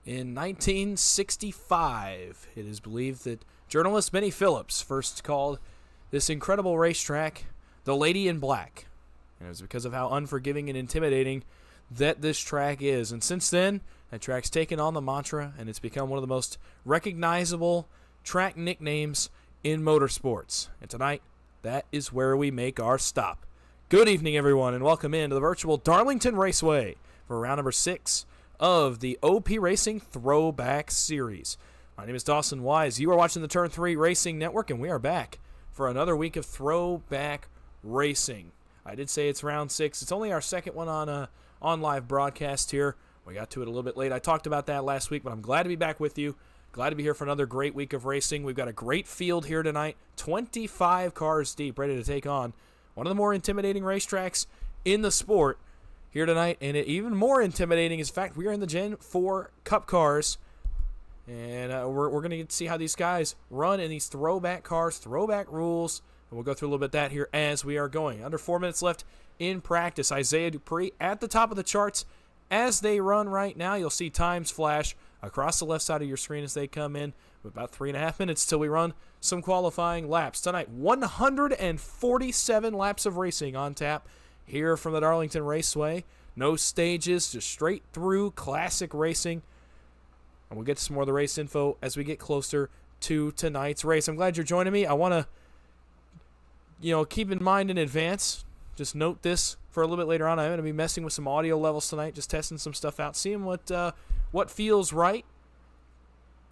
In 1965, it is believed that journalist Benny Phillips first called this incredible racetrack the Lady in Black. And it was because of how unforgiving and intimidating that this track is. And since then, that track's taken on the mantra, and it's become one of the most recognizable track nicknames in motorsports. And tonight, that is where we make our stop. Good evening, everyone, and welcome into the virtual Darlington Raceway for round number 6 of the OP Racing Throwback Series. My name is Dawson Wise. You are watching the Turn 3 Racing Network, and we are back for another week of Throwback Racing. I did say it's round 6. It's only our second one on live broadcast here. We got to it a little bit late. I talked about that last week, but I'm glad to be back with you. Glad to be here for another great week of racing. We've got a great field here tonight. 25 cars deep, ready to take on one of the more intimidating racetracks in the sport here tonight. And even more intimidating is the fact we are in the Gen 4 Cup cars. And we're going to see how these guys run in these throwback cars, throwback rules. And we'll go through a little bit of that here as we are going. Under 4 minutes left in practice. Isaiah Dupree at the top of the charts as they run right now. You'll see times flash across the left side of your screen as they come in. With about 3.5 minutes till we run some qualifying laps. Tonight, 147 laps of racing on tap here from the Darlington Raceway. No stages, just straight through classic racing. And we'll get to some more of the race info as we get closer to tonight's race. I'm glad you're joining me. I want to, keep in mind in advance, just note this for a little bit later on. I'm going to be messing with some audio levels tonight, just testing some stuff out, seeing what feels right.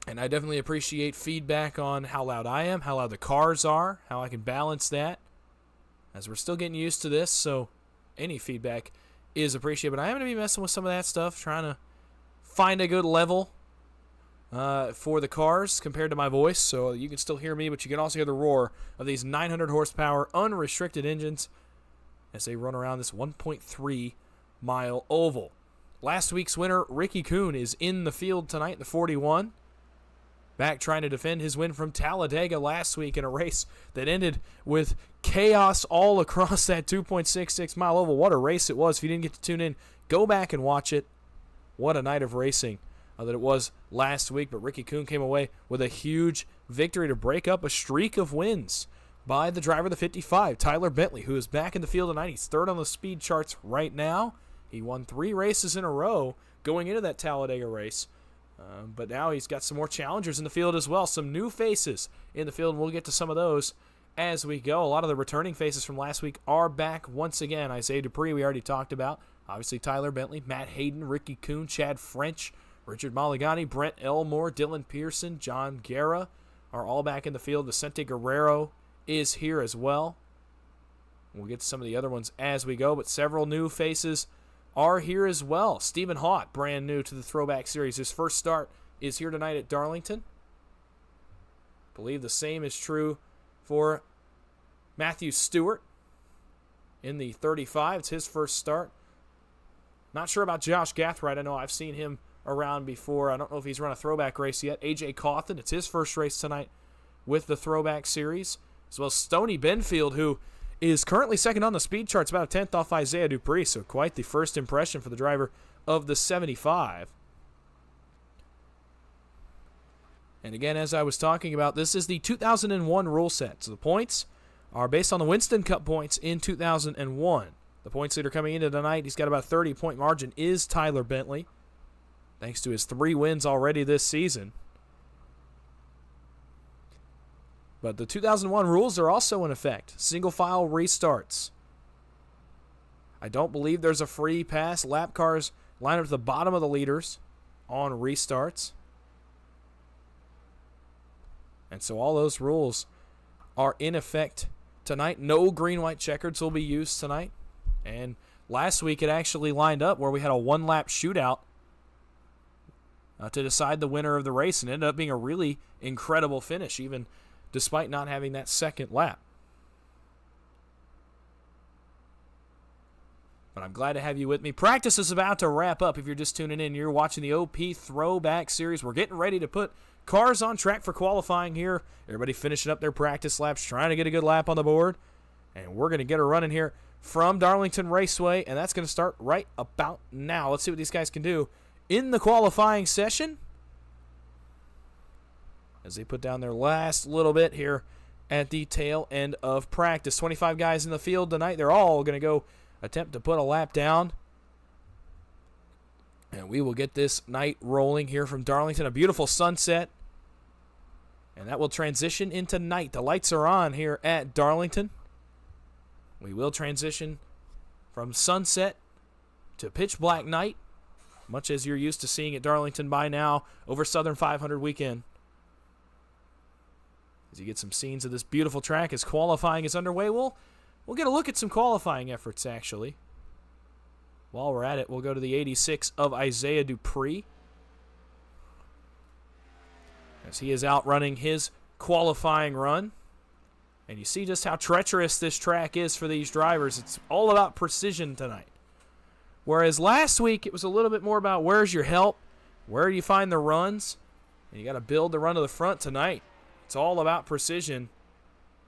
And I definitely appreciate feedback on how loud I am, how loud the cars are, how I can balance that, as we're still getting used to this, so any feedback is appreciated. But I am going to be messing with some of that stuff, trying to find a good level for the cars compared to my voice, so you can still hear me, but you can also hear the roar of these 900 horsepower unrestricted engines as they run around this 1.3 mile oval. Last week's winner, Ricky Kuhn, is in the field tonight in the 41. Back trying to defend his win from Talladega last week in a race that ended with chaos all across that 2.66 mile oval. What a race it was. If you didn't get to tune in, go back and watch it. What a night of racing that it was last week. But Ricky Kuhn came away with a huge victory to break up a streak of wins by the driver of the 55, Tyler Bentley, who is back in the field tonight. He's third on the speed charts right now. He won 3 races in a row going into that Talladega race. But now he's got some more challengers in the field as well. Some new faces in the field, and we'll get to some of those as we go. A lot of the returning faces from last week are back once again. Isaiah Dupree, we already talked about. Obviously, Tyler Bentley, Matt Hayden, Ricky Kuhn, Chad French, Richard Maligani, Brent Elmore, Dylan Pearson, John Guerra are all back in the field. Vicente Guerrero is here as well. We'll get to some of the other ones as we go, but several new faces are here as well. Stephen Haught, brand new to the Throwback Series. His first start is here tonight at Darlington. I believe the same is true for Matthew Stewart in the 35. It's his first start. Not sure about Josh Gathright. I know I've seen him around before. I don't know if he's run a throwback race yet. AJ Cawthon, it's his first race tonight with the Throwback Series. As well as Stoney Benfield, who is currently second on the speed charts, about a 10th off Isaiah Dupree, so quite the first impression for the driver of the 75. And again, as I was talking about, this is the 2001 rule set. So the points are based on the Winston Cup points in 2001. The points leader coming into tonight, he's got about a 30-point margin, is Tyler Bentley, thanks to his 3 wins already this season. But the 2001 rules are also in effect. Single file restarts. I don't believe there's a free pass. Lap cars line up to the bottom of the leaders on restarts. And so all those rules are in effect tonight. No green-white checkers will be used tonight. And last week it actually lined up where we had a 1-lap shootout to decide the winner of the race, and ended up being a really incredible finish, even despite not having that second lap. But I'm glad to have you with me. Practice is about to wrap up. If you're just tuning in, you're watching the OP Throwback Series. We're getting ready to put cars on track for qualifying here. Everybody finishing up their practice laps, trying to get a good lap on the board. And we're going to get her running here from Darlington Raceway, and that's going to start right about now. Let's see what these guys can do in the qualifying session. as they put down their last little bit here at the tail end of practice. 25 guys in the field tonight. They're all going to go attempt to put a lap down. And we will get this night rolling here from Darlington. A beautiful sunset. And that will transition into night. The lights are on here at Darlington. We will transition from sunset to pitch black night, much as you're used to seeing at Darlington by now over Southern 500 weekend. As you get some scenes of this beautiful track as qualifying is underway, we'll get a look at some qualifying efforts, actually. While we're at it, we'll go to the 86 of Isaiah Dupree, as he is out running his qualifying run. And you see just how treacherous this track is for these drivers. It's all about precision tonight. Whereas last week, it was a little bit more about where's your help, where do you find the runs, and you got to build the run to the front tonight. It's all about precision.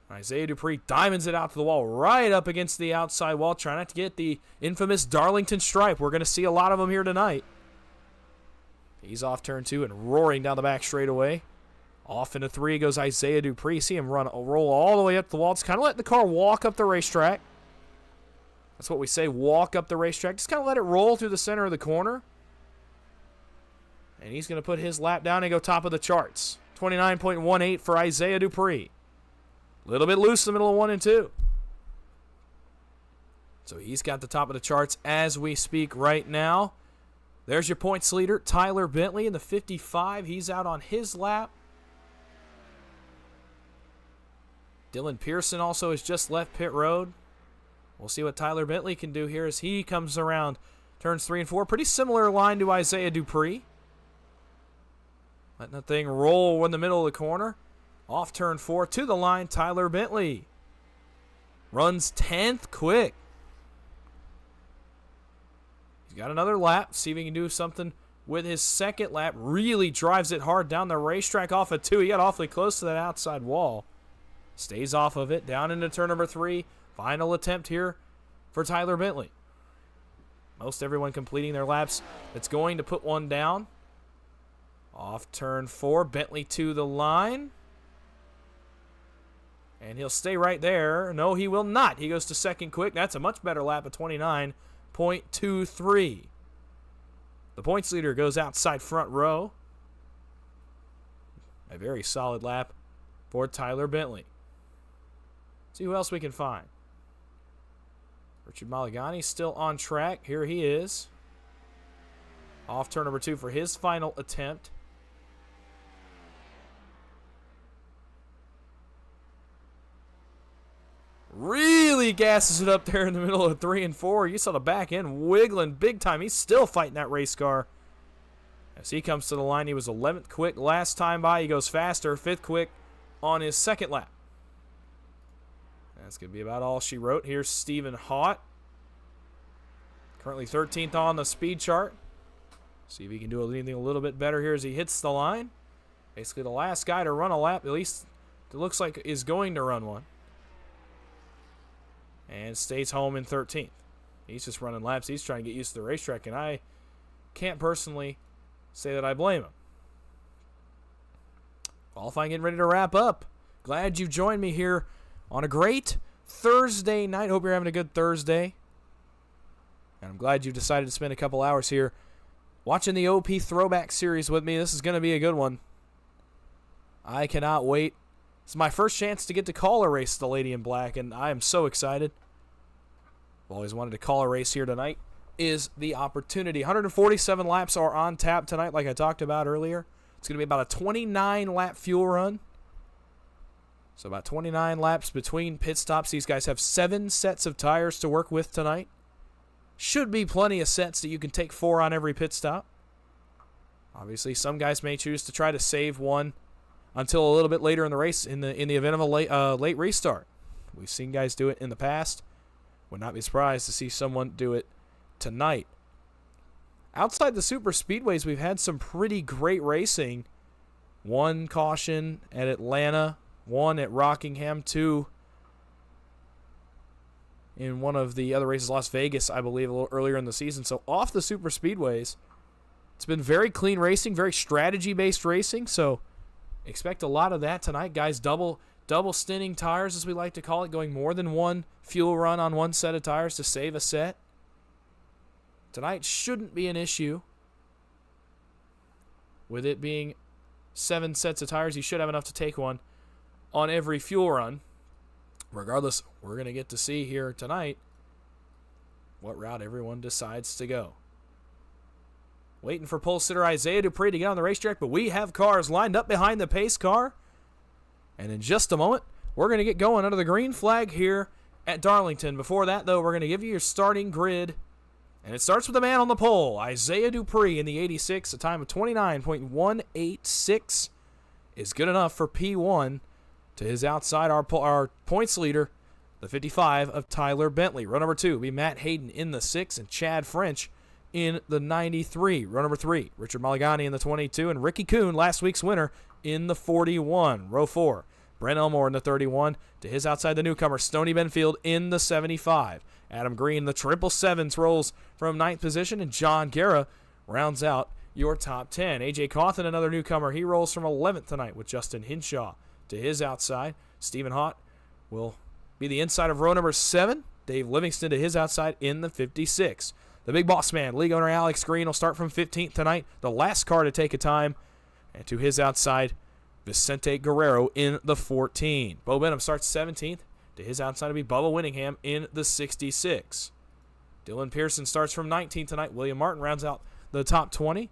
Isaiah Dupree diamonds it out to the wall, right up against the outside wall, trying not to get the infamous Darlington stripe. We're going to see a lot of them here tonight. He's off turn 2 and roaring down the back straightaway. Off into 3 goes Isaiah Dupree. See him roll all the way up the wall. Just kind of let the car walk up the racetrack. That's what we say, walk up the racetrack. Just kind of let it roll through the center of the corner. And he's going to put his lap down and go top of the charts. 29.18 for Isaiah Dupree. A little bit loose in the middle of 1 and 2. So he's got the top of the charts as we speak right now. There's your points leader, Tyler Bentley in the 55. He's out on his lap. Dylan Pearson also has just left pit road. We'll see what Tyler Bentley can do here as he comes around turns 3 and 4. Pretty similar line to Isaiah Dupree. Letting the thing roll in the middle of the corner. Off turn 4 to the line, Tyler Bentley. Runs 10th quick. He's got another lap. See if he can do something with his second lap. Really drives it hard down the racetrack off of 2. He got awfully close to that outside wall. Stays off of it. Down into turn number 3. Final attempt here for Tyler Bentley. Most everyone completing their laps. That's going to put one down. Off turn 4. Bentley to the line. And he'll stay right there. No, he will not. He goes to second quick. That's a much better lap of 29.23. The points leader goes outside front row. A very solid lap for Tyler Bentley. See who else we can find. Richard Maligani still on track. Here he is. Off turn number 2 for his final attempt. Really gasses it up there in the middle of 3 and 4. You saw the back end wiggling big time. He's still fighting that race car. As he comes to the line, he was 11th quick last time by. He goes faster, 5th quick on his second lap. That's going to be about all she wrote. Here's Stephen Haught. Currently 13th on the speed chart. See if he can do anything a little bit better here as he hits the line. Basically the last guy to run a lap, at least it looks like is going to run one. And stays home in 13th. He's just running laps. He's trying to get used to the racetrack, and I can't personally say that I blame him. Qualifying getting ready to wrap up. Glad you joined me here on a great Thursday night. Hope you're having a good Thursday. And I'm glad you decided to spend a couple hours here watching the OP Throwback Series with me. This is going to be a good one. I cannot wait. It's my first chance to get to call a race, the Lady in Black, and I am so excited. I've always wanted to call a race here tonight. Is the opportunity. 147 laps are on tap tonight, like I talked about earlier. It's going to be about a 29-lap fuel run. So about 29 laps between pit stops. These guys have 7 sets of tires to work with tonight. Should be plenty of sets that you can take 4 on every pit stop. Obviously, some guys may choose to try to save one until a little bit later in the race in the event of a late restart. We've seen guys do it in the past. Would not be surprised to see someone do it tonight. Outside the super speedways, we've had some pretty great racing. 1 caution at Atlanta, 1 at Rockingham, 2 in one of the other races, Las Vegas, I believe, a little earlier in the season. So off the super speedways, it's been very clean racing, very strategy-based racing. So Expect a lot of that tonight, guys. Double stinting tires, as we like to call it, going more than one fuel run on one set of tires to save a set. Tonight shouldn't be an issue. With it being 7 sets of tires, you should have enough to take one on every fuel run. Regardless, we're going to get to see here tonight what route everyone decides to go. Waiting for pole sitter Isaiah Dupree to get on the racetrack, but we have cars lined up behind the pace car. And in just a moment, we're going to get going under the green flag here at Darlington. Before that, though, we're going to give you your starting grid. And it starts with the man on the pole, Isaiah Dupree in the 86. A time of 29.186 is good enough for P1. To his outside, our points leader, the 55 of Tyler Bentley. Row number 2 will be Matt Hayden in the 6 and Chad French in the 93. Row number 3, Richard Mulligani in the 22 and Ricky Kuhn, last week's winner, in the 41. Row 4, Brent Elmore in the 31. To his outside, the newcomer, Stoney Benfield in the 75. Adam Green, the 777s, rolls from 9th position, and John Guerra rounds out your top 10. A.J. Cawthon, another newcomer, he rolls from 11th tonight with Justin Hinshaw. To his outside, Stephen Hott will be the inside of row number 7. Dave Livingston to his outside in the 56. The big boss man, league owner Alex Green, will start from 15th tonight, the last car to take a time. And to his outside, Vicente Guerrero in the 14. Bo Benham starts 17th. To his outside will be Bubba Winningham in the 66. Dylan Pearson starts from 19th tonight. William Martin rounds out the top 20.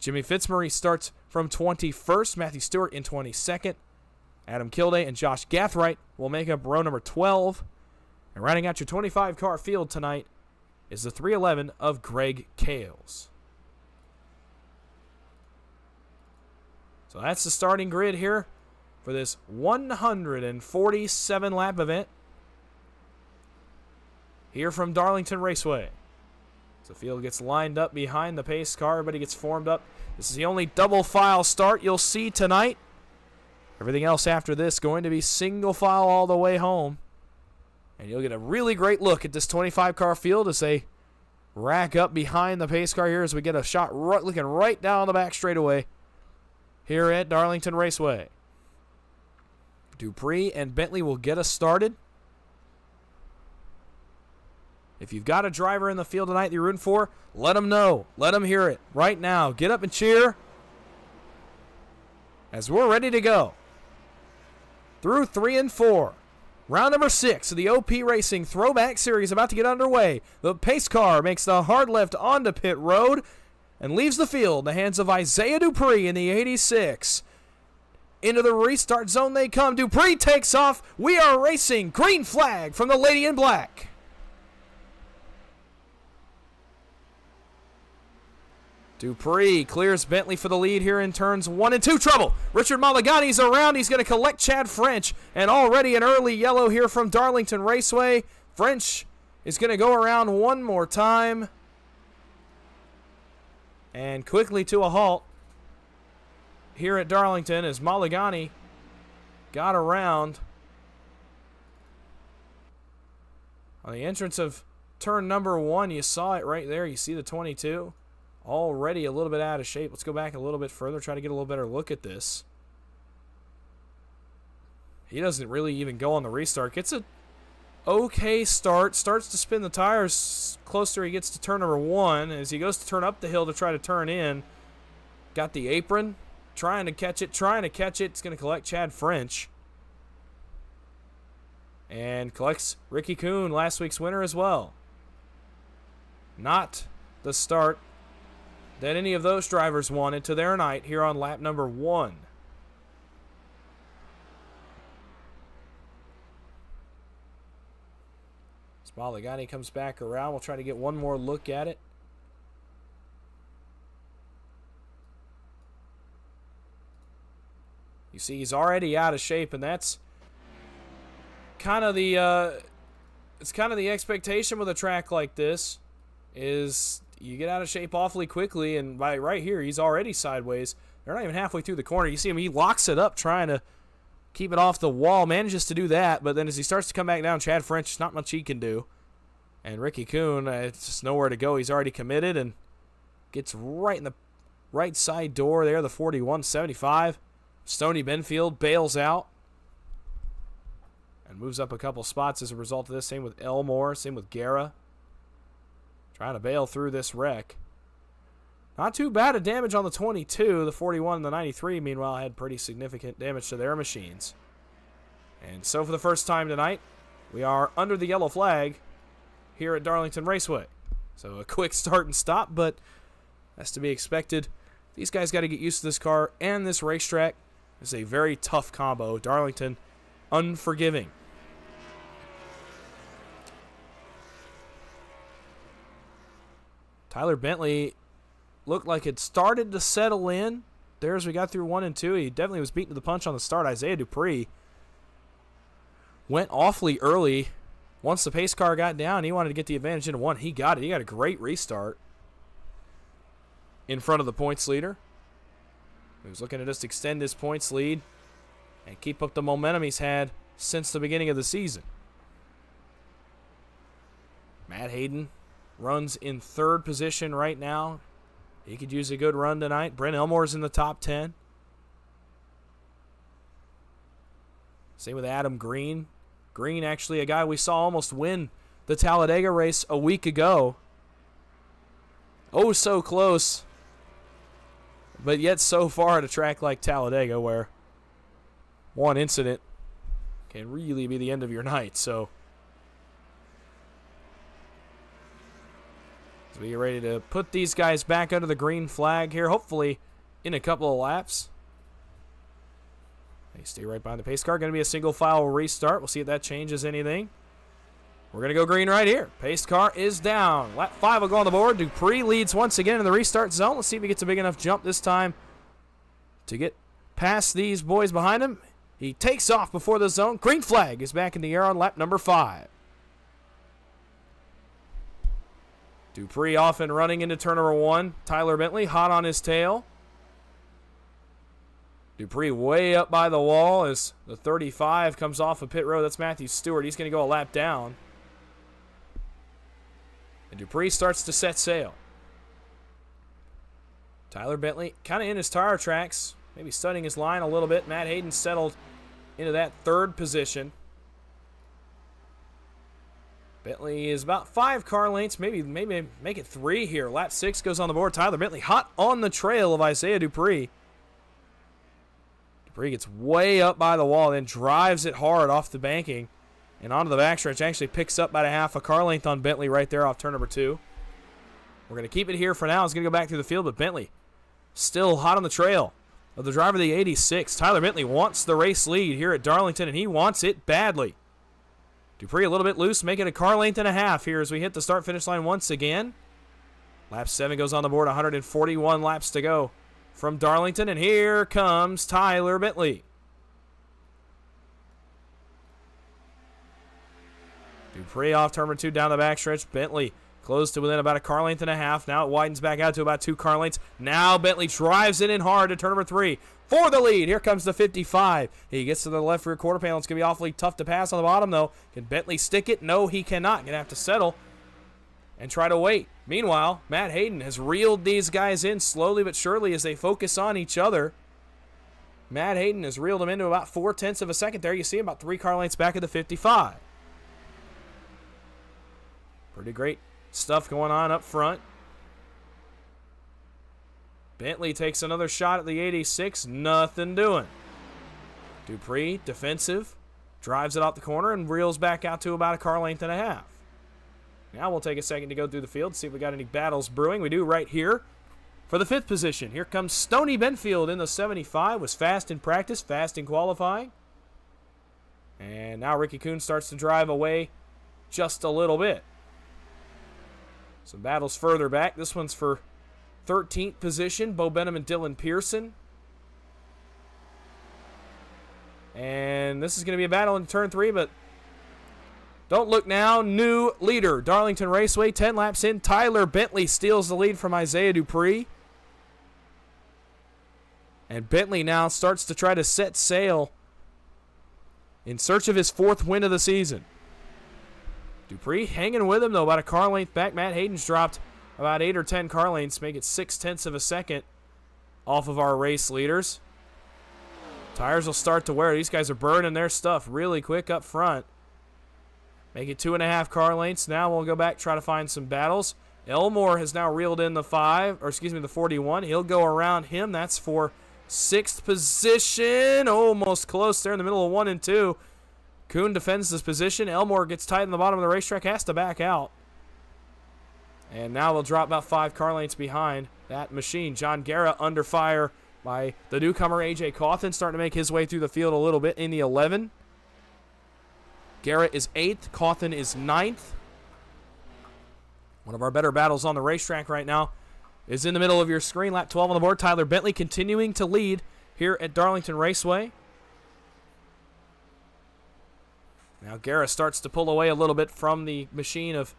Jimmy Fitzmaurice starts from 21st. Matthew Stewart in 22nd. Adam Kilday and Josh Gathright will make up row number 12. And rounding out your 25-car field tonight is the 311 of Greg Kales. So that's the starting grid here for this 147-lap event here from Darlington Raceway. So the field gets lined up behind the pace car. Everybody gets formed up. This is the only double file start you'll see tonight. Everything else after this going to be single file all the way home. And you'll get a really great look at this 25-car field as they rack up behind the pace car here as we get a shot looking right down the back straightaway here at Darlington Raceway. Dupree and Bentley will get us started. If you've got a driver in the field tonight that you're rooting for, let them know. Let them hear it right now. Get up and cheer as we're ready to go. Through 3 and 4. Round number 6 of the OP Racing Throwback Series about to get underway. The pace car makes the hard left onto pit road and leaves the field in the hands of Isaiah Dupree in the 86. Into the restart zone they come. Dupree takes off. We are racing. Green flag from the Lady in Black. Dupree clears Bentley for the lead here in turns 1 and 2. Trouble. Richard Mulligani's around. He's going to collect Chad French. And already an early yellow here from Darlington Raceway. French is going to go around one more time. And quickly to a halt here at Darlington as Mulligani got around on the entrance of turn number 1. You saw it right there. You see the 22. Already a little bit out of shape. Let's go back a little bit further, try to get a little better look at this. He doesn't really even go on the restart. Gets a okay start. Starts to spin the tires closer he gets to turn number 1. As he goes to turn up the hill to try to turn in. Got the apron. Trying to catch it. It's going to collect Chad French. And collects Ricky Kuhn, last week's winner as well. Not the start that any of those drivers wanted to their night here on lap number 1. Mulligani comes back around. We'll try to get one more look at it. You see he's already out of shape, and that's kind of the it's kind of the expectation with a track like this is you get out of shape awfully quickly, and by right here, he's already sideways. They're not even halfway through the corner. You see him, he locks it up trying to keep it off the wall, manages to do that, but then as he starts to come back down, Chad French, there's not much he can do. And Ricky Kuhn, it's just nowhere to go. He's already committed and gets right in the right side door there, the 41-75. Stoney Benfield bails out and moves up a couple spots as a result of this. Same with Elmore, same with Guerra. Trying to bail through this wreck. Not too bad of damage on the 22. The 41 and the 93, meanwhile, had pretty significant damage to their machines. And so for the first time tonight, we are under the yellow flag here at Darlington Raceway. So a quick start and stop, but that's to be expected. These guys got to get used to this car and this racetrack. It's a very tough combo. Darlington, unforgiving. Tyler Bentley looked like it started to settle in. There as we got through 1 and 2. He definitely was beaten to the punch on the start. Isaiah Dupree went awfully early. Once the pace car got down, he wanted to get the advantage into 1. He got it. He got a great restart in front of the points leader. He was looking to just extend his points lead and keep up the momentum he's had since the beginning of the season. Matt Hayden runs in 3rd position right now. He could use a good run tonight. Brent Elmore's in the top 10. Same with Adam Green. Green, actually, a guy we saw almost win the Talladega race a week ago. Oh, so close. But yet so far at a track like Talladega where one incident can really be the end of your night. So as we get ready to put these guys back under the green flag here, hopefully in a couple of laps. They stay right behind the pace car. Going to be a single file restart. We'll see if that changes anything. We're going to go green right here. Pace car is down. Lap 5 will go on the board. Dupree leads once again in the restart zone. Let's see if he gets a big enough jump this time to get past these boys behind him. He takes off before the zone. Green flag is back in the air on lap number 5. Dupree off and running into turn number 1. Tyler Bentley hot on his tail. Dupree way up by the wall as the 35 comes off of pit road. That's Matthew Stewart. He's going to go a lap down. And Dupree starts to set sail. Tyler Bentley kind of in his tire tracks, maybe studying his line a little bit. Matt Hayden settled into that 3rd position. Bentley is about 5 car lengths, maybe make it 3 here. Lap 6 goes on the board. Tyler Bentley hot on the trail of Isaiah Dupree. Dupree gets way up by the wall, then drives it hard off the banking and onto the backstretch. Actually picks up about a half a car length on Bentley right there off turn number 2. We're going to keep it here for now. It's going to go back through the field, but Bentley still hot on the trail of the driver of the 86. Tyler Bentley wants the race lead here at Darlington, and he wants it badly. Dupree a little bit loose, making a car length and a half here as we hit the start-finish line once again. Lap 7 goes on the board, 141 laps to go from Darlington, and here comes Tyler Bentley. Dupree off turn number 2 down the backstretch. Bentley close to within about a car length and a half. Now it widens back out to about 2 car lengths. Now Bentley drives it in hard to turn number 3 for the lead. Here comes the 55. He gets to the left rear quarter panel. It's going to be awfully tough to pass on the bottom, though. Can Bentley stick it? No, he cannot. Going to have to settle and try to wait. Meanwhile, Matt Hayden has reeled these guys in slowly but surely as they focus on each other. Matt Hayden has reeled them into about 4/10 of a second there. You see him about 3 car lengths back of the 55. Pretty great stuff going on up front. Bentley takes another shot at the 86. Nothing doing. Dupree, defensive, drives it out the corner and reels back out to about a car length and a half. Now we'll take a second to go through the field, see if we got any battles brewing. We do right here for the 5th position. Here comes Stoney Benfield in the 75. Was fast in practice, fast in qualifying. And now Ricky Kuhn starts to drive away just a little bit. Some battles further back. This one's for 13th position, Bo Benham and Dylan Pearson. And this is going to be a battle in turn 3, but don't look now. New leader, Darlington Raceway, 10 laps in. Tyler Bentley steals the lead from Isaiah Dupree. And Bentley now starts to try to set sail in search of his 4th win of the season. Dupree hanging with him, though, about a car length back. Matt Hayden's dropped about 8 or 10 car lengths, make it 0.6 of a second off of our race leaders. Tires will start to wear. These guys are burning their stuff really quick up front. Make it 2.5 car lengths. Now we'll go back, try to find some battles. Elmore has now reeled in the 41. He'll go around him. That's for 6th position. Almost close there in the middle of 1 and 2. Kuhn defends this position. Elmore gets tight in the bottom of the racetrack, has to back out. And now they'll drop about 5 car lengths behind that machine. John Guerra under fire by the newcomer A.J. Cawthon, starting to make his way through the field a little bit in the 11. Garrett is 8th. Cawthon is 9th. One of our better battles on the racetrack right now is in the middle of your screen. Lap 12 on the board. Tyler Bentley continuing to lead here at Darlington Raceway. Now Garrett starts to pull away a little bit from the machine of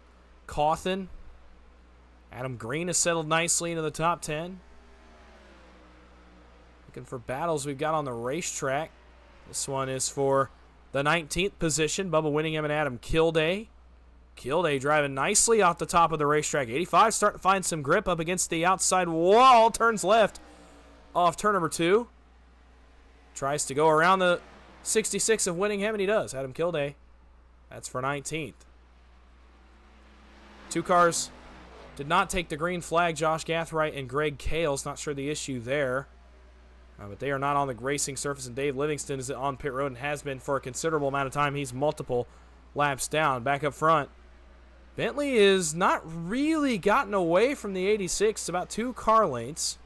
Cawthon. Adam Green has settled nicely into the top 10. Looking for battles we've got on the racetrack. This one is for the 19th position. Bubba Winningham and Adam Kilday. Kilday driving nicely off the top of the racetrack. 85 starting to find some grip up against the outside wall. Turns left off turn number 2. Tries to go around the 66 of Winningham, and he does. Adam Kilday. That's for 19th. 2 cars did not take the green flag. Josh Gathright and Greg Kales. Not sure the issue there. But they are not on the racing surface, and Dave Livingston is on pit road and has been for a considerable amount of time. He's multiple laps down. Back up front, Bentley is not really gotten away from the 86. About 2 car lengths.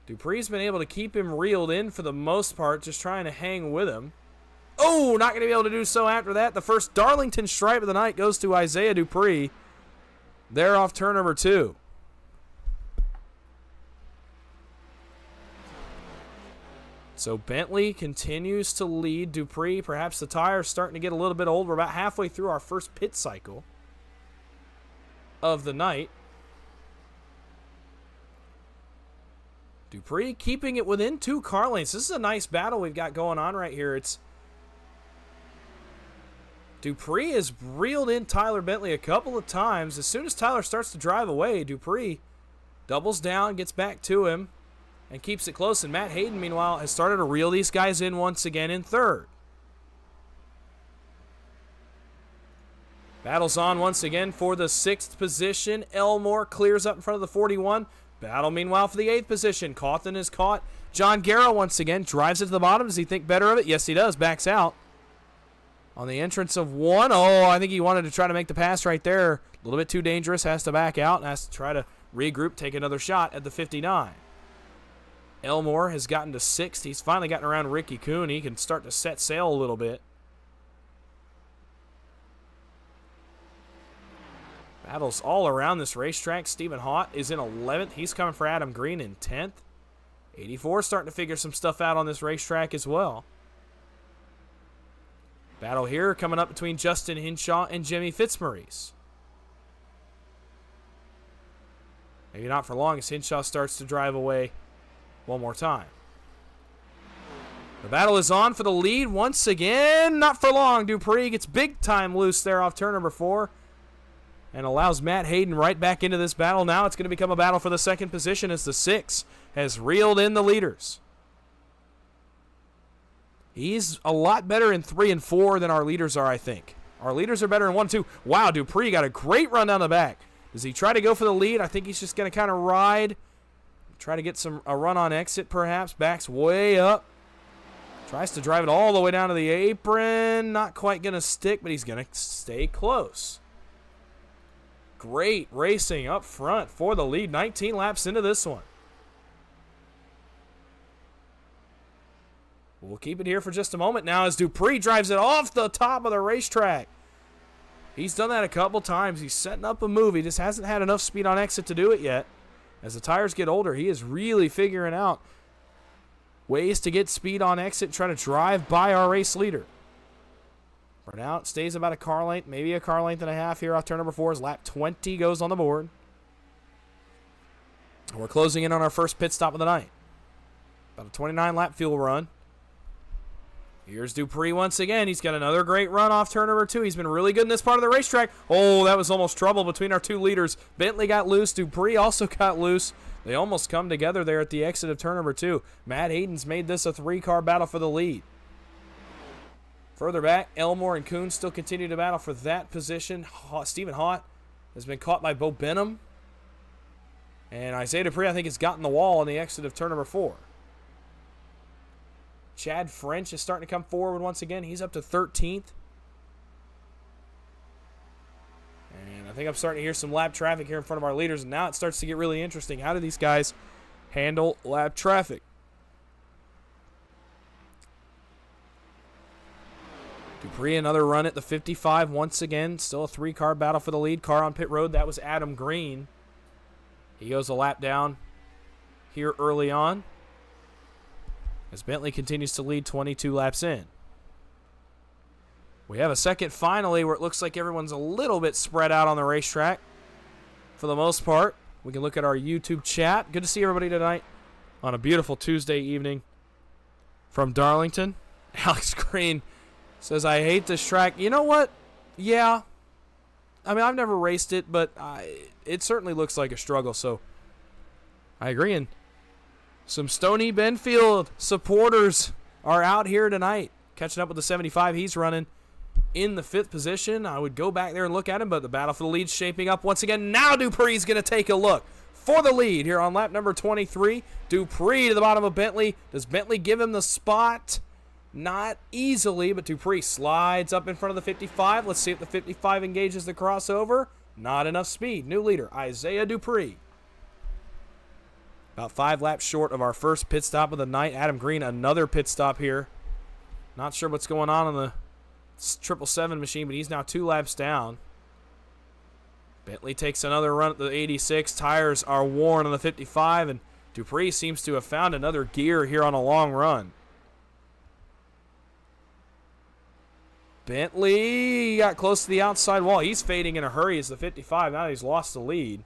Dupree's been able to keep him reeled in for the most part, just trying to hang with him. Oh, not going to be able to do so after that. The first Darlington stripe of the night goes to Isaiah Dupree. They're off turn number 2. So Bentley continues to lead Dupree. Perhaps the tire's starting to get a little bit old. We're about halfway through our first pit cycle of the night. Dupree keeping it within 2 car lengths. This is a nice battle we've got going on right here. It's Dupree has reeled in Tyler Bentley a couple of times. As soon as Tyler starts to drive away, Dupree doubles down, gets back to him, and keeps it close. And Matt Hayden, meanwhile, has started to reel these guys in once again in 3rd. Battle's on once again for the 6th position. Elmore clears up in front of the 41. Battle, meanwhile, for the 8th position. Cawthon is caught. John Guerra once again drives it to the bottom. Does he think better of it? Yes, he does. Backs out. On the entrance of 1. Oh, I think he wanted to try to make the pass right there. A little bit too dangerous. Has to back out and has to try to regroup, take another shot at the 59. Elmore has gotten to 6th. He's finally gotten around Ricky Kuhn. He can start to set sail a little bit. Battles all around this racetrack. Stephen Haught is in 11th. He's coming for Adam Green in 10th. 84 starting to figure some stuff out on this racetrack as well. Battle here coming up between Justin Hinshaw and Jimmy Fitzmaurice. Maybe not for long as Hinshaw starts to drive away one more time. The battle is on for the lead once again. Not for long. Dupree gets big time loose there off turn number 4 and allows Matt Hayden right back into this battle. Now it's going to become a battle for the 2nd position as the 6 has reeled in the leaders. He's a lot better in 3 and 4 than our leaders are, I think. Our leaders are better in 1 and 2. Wow, Dupree got a great run down the back. Does he try to go for the lead? I think he's just going to kind of ride. Try to get a run on exit, perhaps. Backs way up. Tries to drive it all the way down to the apron. Not quite going to stick, but he's going to stay close. Great racing up front for the lead. 19 laps into this one. We'll keep it here for just a moment now as Dupree drives it off the top of the racetrack. He's done that a couple times. He's setting up a move. He just hasn't had enough speed on exit to do it yet. As the tires get older, he is really figuring out ways to get speed on exit, try to drive by our race leader. For now, it stays about a car length, maybe a car length and a half here off turn number 4 as lap 20 goes on the board. And we're closing in on our first pit stop of the night. About a 29-lap fuel run. Here's Dupree once again. He's got another great run off turn number 2. He's been really good in this part of the racetrack. Oh, that was almost trouble between our 2 leaders. Bentley got loose. Dupree also got loose. They almost come together there at the exit of turn number 2. Matt Hayden's made this a 3-car battle for the lead. Further back, Elmore and Kuhn still continue to battle for that position. Stephen Haught has been caught by Bo Benham. And Isaiah Dupree, I think, has gotten the wall on the exit of turn number 4. Chad French is starting to come forward once again. He's up to 13th. And I think I'm starting to hear some lap traffic here in front of our leaders. And now it starts to get really interesting. How do these guys handle lap traffic? Dupree, another run at the 55 once again. Still a 3-car battle for the lead. Car on pit road. That was Adam Green. He goes a lap down here early on, as Bentley continues to lead 22 laps in. We have a second finally where it looks like everyone's a little bit spread out on the racetrack. For the most part, we can look at our YouTube chat. Good to see everybody tonight on a beautiful Tuesday evening from Darlington. Alex Green says, I hate this track. You know what? Yeah. I mean, I've never raced it, but it certainly looks like a struggle, so I agree. And some Stoney Benfield supporters are out here tonight, catching up with the 75 he's running in the 5th position. I would go back there and look at him, but the battle for the lead's shaping up once again. Now Dupree's going to take a look for the lead here on lap number 23. Dupree to the bottom of Bentley. Does Bentley give him the spot? Not easily, but Dupree slides up in front of the 55. Let's see if the 55 engages the crossover. Not enough speed. New leader, Isaiah Dupree. About 5 laps short of our first pit stop of the night. Adam Green, another pit stop here. Not sure what's going on the 777 machine, but he's now 2 laps down. Bentley takes another run at the 86. Tires are worn on the 55, and Dupree seems to have found another gear here on a long run. Bentley got close to the outside wall. He's fading in a hurry as the 55. Now he's lost the lead.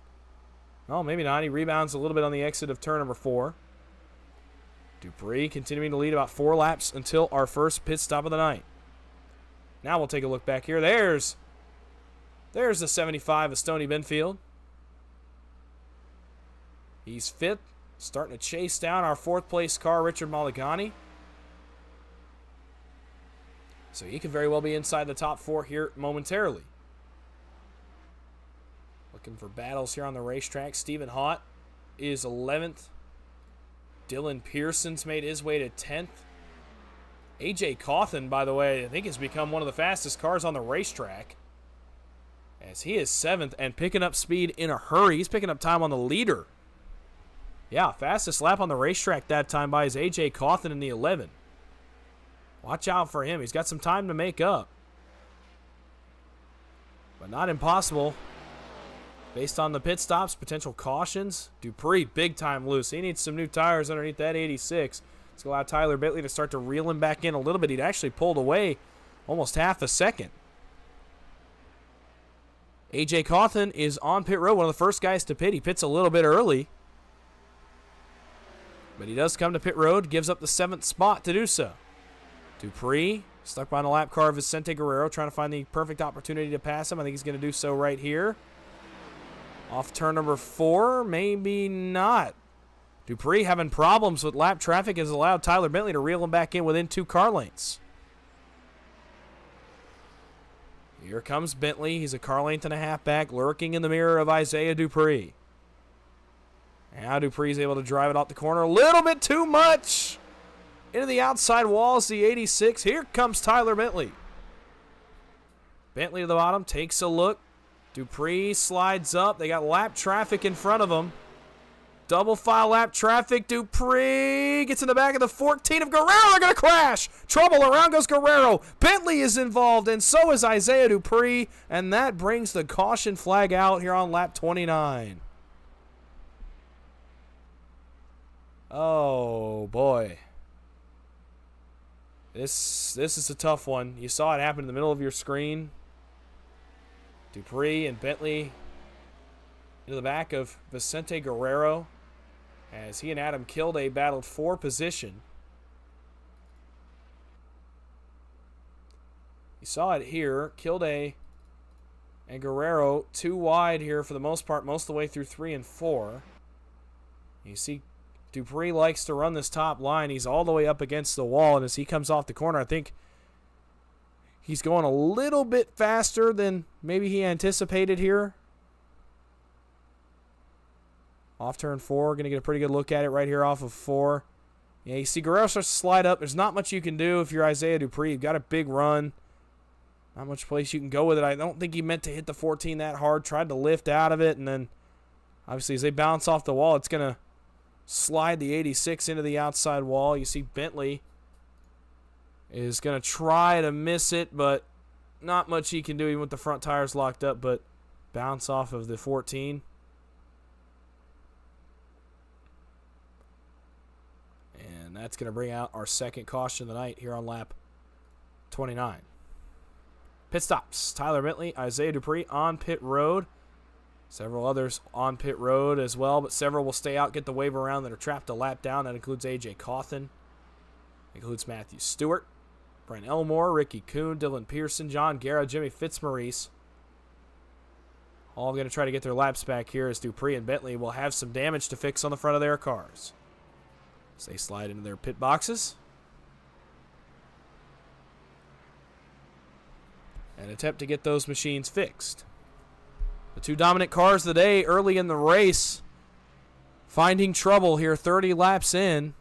Oh, maybe not. He rebounds a little bit on the exit of turn number 4. Dupree continuing to lead about 4 laps until our first pit stop of the night. Now we'll take a look back here. There's the 75 of Stoney Benfield. He's 5th, starting to chase down our 4th place car, Richard Mulligani. So he could very well be inside the top 4 here momentarily. Looking for battles here on the racetrack. Stephen Haught is 11th. Dylan Pearson's made his way to 10th. A.J. Cawthon, by the way, I think has become one of the fastest cars on the racetrack, as he is 7th and picking up speed in a hurry. He's picking up time on the leader. Yeah, fastest lap on the racetrack that time by is A.J. Cawthon in the 11. Watch out for him. He's got some time to make up, but not impossible based on the pit stops, potential cautions. Dupree, big time loose. He needs some new tires underneath that 86. It's going to allow Tyler Bentley to start to reel him back in a little bit. He'd actually pulled away almost half a second. A.J. Cawthon is on pit road, one of the first guys to pit. He pits a little bit early, but he does come to pit road, gives up the 7th spot to do so. Dupree stuck behind the lap car of Vicente Guerrero, trying to find the perfect opportunity to pass him. I think he's going to do so right here. Off turn number 4, maybe not. Dupree having problems with lap traffic has allowed Tyler Bentley to reel him back in within 2 car lengths. Here comes Bentley. He's a car length and a half back, lurking in the mirror of Isaiah Dupree. Now Dupree's able to drive it out the corner a little bit too much. Into the outside walls, the 86. Here comes Tyler Bentley. Bentley to the bottom, takes a look. Dupree slides up. They got lap traffic in front of them. Double file lap traffic. Dupree gets in the back of the 14 of Guerrero. They're going to crash. Trouble. Around goes Guerrero. Bentley is involved, and so is Isaiah Dupree. And that brings the caution flag out here on lap 29. Oh, boy. This is a tough one. You saw it happen in the middle of your screen. Dupree and Bentley into the back of Vicente Guerrero, as he and Adam Kilday battled for position. You saw it here. Kilday and Guerrero 2 wide here for the most part, most of the way through 3 and 4. You see Dupree likes to run this top line. He's all the way up against the wall, and as he comes off the corner, I think he's going a little bit faster than maybe he anticipated here. Off turn 4, going to get a pretty good look at it right here off of 4. Yeah, you see Guerrero starts to slide up. There's not much you can do if you're Isaiah Dupree. You've got a big run. Not much place you can go with it. I don't think he meant to hit the 14 that hard. Tried to lift out of it, and then obviously as they bounce off the wall, it's going to slide the 86 into the outside wall. You see Bentley is going to try to miss it, but not much he can do even with the front tires locked up, but bounce off of the 14. And that's going to bring out our second caution of the night here on lap 29. Pit stops. Tyler Bentley, Isaiah Dupree on pit road. Several others on pit road as well, but several will stay out, get the wave around that are trapped a lap down. That includes A.J. Cawthon. Includes Matthew Stewart, Brent Elmore, Ricky Kuhn, Dylan Pearson, John Guerra, Jimmy Fitzmaurice. All going to try to get their laps back here as Dupree and Bentley will have some damage to fix on the front of their cars. As they slide into their pit boxes. And attempt to get those machines fixed. The two dominant cars of the day early in the race finding trouble here 30 laps in.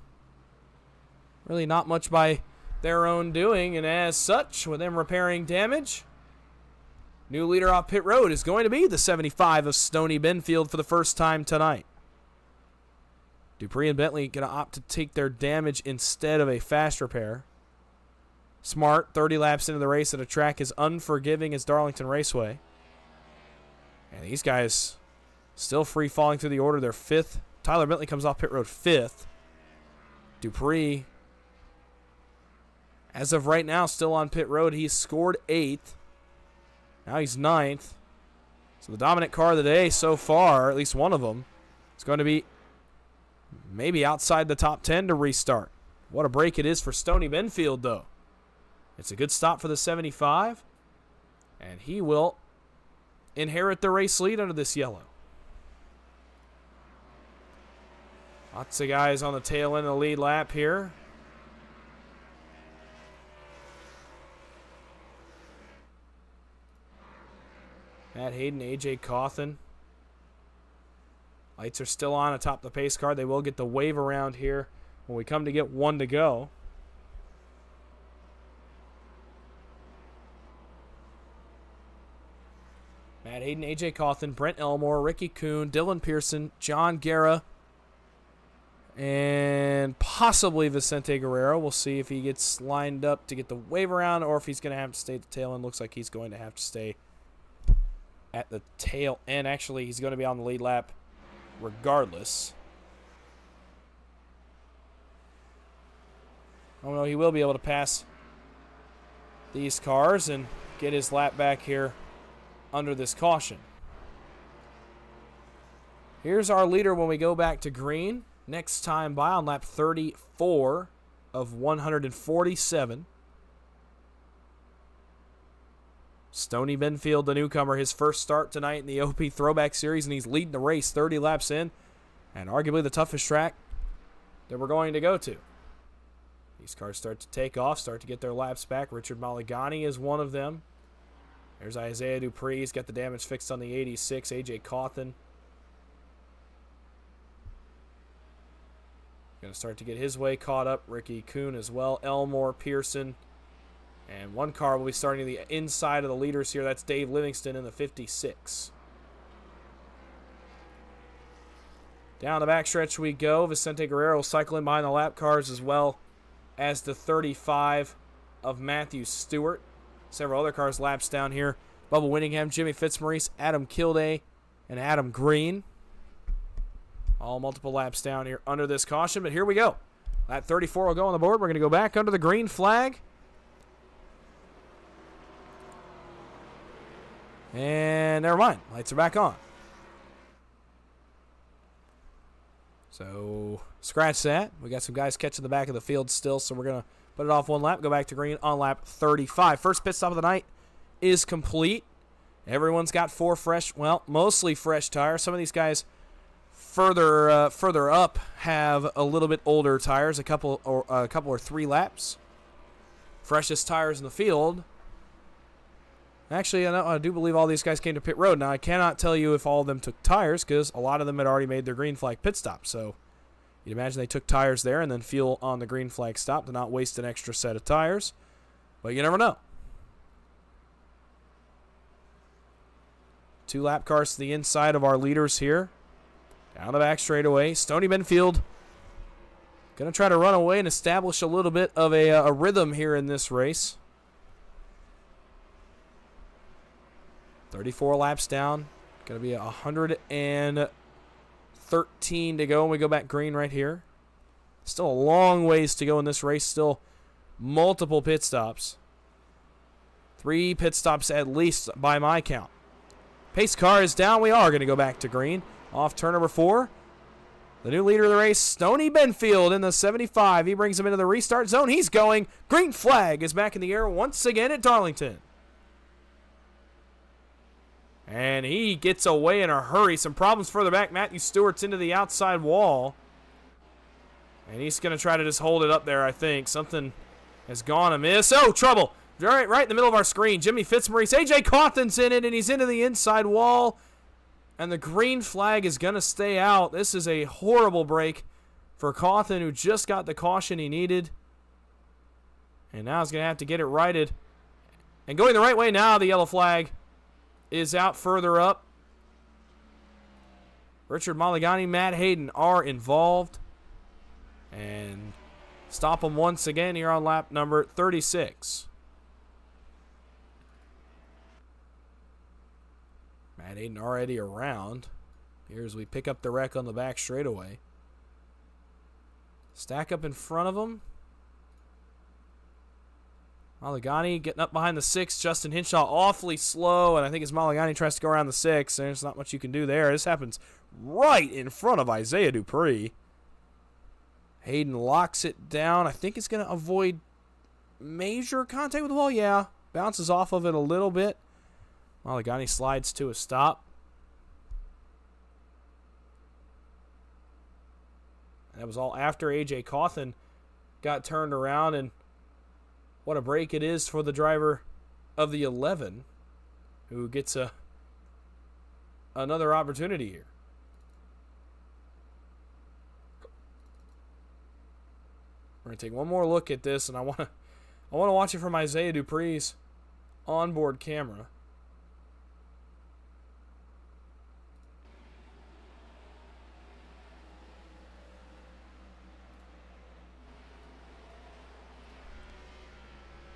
Really not much by their own doing, and as such, with them repairing damage, new leader off pit road is going to be the 75 of Stoney Benfield for the first time tonight. Dupree and Bentley going to opt to take their damage instead of a fast repair. Smart, 30 laps into the race at a track as unforgiving as Darlington Raceway. And these guys still free falling through the order. They're 5th. Tyler Bentley comes off pit road 5th. Dupree, as of right now, still on pit road. He's scored 8th. Now he's 9th. So the dominant car of the day so far, at least one of them, is going to be maybe outside the top 10 to restart. What a break it is for Stoney Benfield, though. It's a good stop for the 75, and he will inherit the race lead under this yellow. Lots of guys on the tail end of the lead lap here. Matt Hayden, A.J. Cawthon. Lights are still on atop the pace car. They will get the wave around here when we come to get one to go. Matt Hayden, A.J. Cawthon, Brent Elmore, Ricky Kuhn, Dylan Pearson, John Guerra, and possibly Vicente Guerrero. We'll see if he gets lined up to get the wave around or if he's going to have to stay at the tail end. Looks like he's going to have to stay at the tail end. Actually, he's going to be on the lead lap regardless. Oh no, he will be able to pass these cars and get his lap back here under this caution. Here's our leader when we go back to green. Next time by on lap 34 of 147. Stoney Benfield, the newcomer, his first start tonight in the OP Throwback Series, and he's leading the race 30 laps in, and arguably the toughest track that we're going to go to. These cars start to take off, start to get their laps back. Richard Maligani is one of them. There's Isaiah Dupree. He's got the damage fixed on the 86. A.J. Cawthon. Going to start to get his way caught up. Ricky Kuhn as well. Elmore, Pearson. And one car will be starting the inside of the leaders here. That's Dave Livingston in the 56. Down the backstretch we go. Vicente Guerrero cycling behind the lap cars as well as the 35 of Matthew Stewart. Several other cars laps down here. Bubba Winningham, Jimmy Fitzmaurice, Adam Kilday, and Adam Green. All multiple laps down here under this caution, but here we go. Lap 34 will go on the board. We're going to go back under the green flag. And never mind. Lights are back on. So, scratch that. We got some guys catching the back of the field still, so we're going to put it off one lap, go back to green on lap 35. First pit stop of the night is complete. Everyone's got mostly fresh tires. Some of these guys further up have a little bit older tires, a couple or 3 laps. Freshest tires in the field. Actually, I do believe all these guys came to pit road. Now, I cannot tell you if all of them took tires because a lot of them had already made their green flag pit stop. So you'd imagine they took tires there and then fuel on the green flag stop to not waste an extra set of tires. But you never know. 2 lap cars to the inside of our leaders here. Down the back straightaway. Stoney Benfield going to try to run away and establish a little bit of a rhythm here in this race. 34 laps down. Going to be 113 to go when we go back green right here. Still a long ways to go in this race. Still multiple pit stops. 3 pit stops at least by my count. Pace car is down. We are going to go back to green. Off turn number 4. The new leader of the race, Stoney Benfield in the 75. He brings him into the restart zone. He's going. Green flag is back in the air once again at Darlington. And he gets away in a hurry. Some problems further back. Matthew Stewart's into the outside wall. And he's going to try to just hold it up there, I think. Something has gone amiss. Oh, trouble. Right in the middle of our screen. Jimmy Fitzmaurice. A.J. Cawthon's in it, and he's into the inside wall. And the green flag is going to stay out. This is a horrible break for Cawthon, who just got the caution he needed. And now he's going to have to get it righted. And going the right way now, the yellow flag is out further up. Richard Mulligani, Matt Hayden are involved. And stop them once again here on lap number 36. Matt Hayden already around. Here's we pick up the wreck on the back straightaway. Stack up in front of him. Mulligani getting up behind the 6. Justin Hinshaw awfully slow, and I think as Mulligani tries to go around the 6, there's not much you can do there. This happens right in front of Isaiah Dupree. Hayden locks it down. I think it's going to avoid major contact with the wall. Yeah, bounces off of it a little bit. Mulligani slides to a stop. And that was all after A.J. Cawthon got turned around, and what a break it is for the driver of the 11, who gets another opportunity here. We're going to take one more look at this, and I want to watch it from Isaiah Dupree's onboard camera.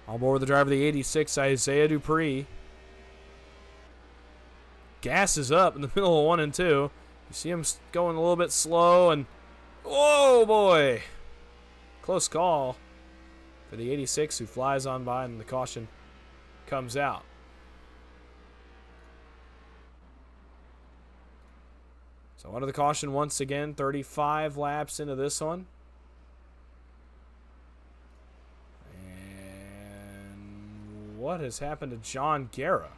On board with the driver of the 86, Isaiah Dupree. Gas is up in the middle of 1 and 2. You see him going a little bit slow, and whoa, boy. Close call for the 86, who flies on by, and the caution comes out. So under the caution once again, 35 laps into this one. What has happened to John Guerra?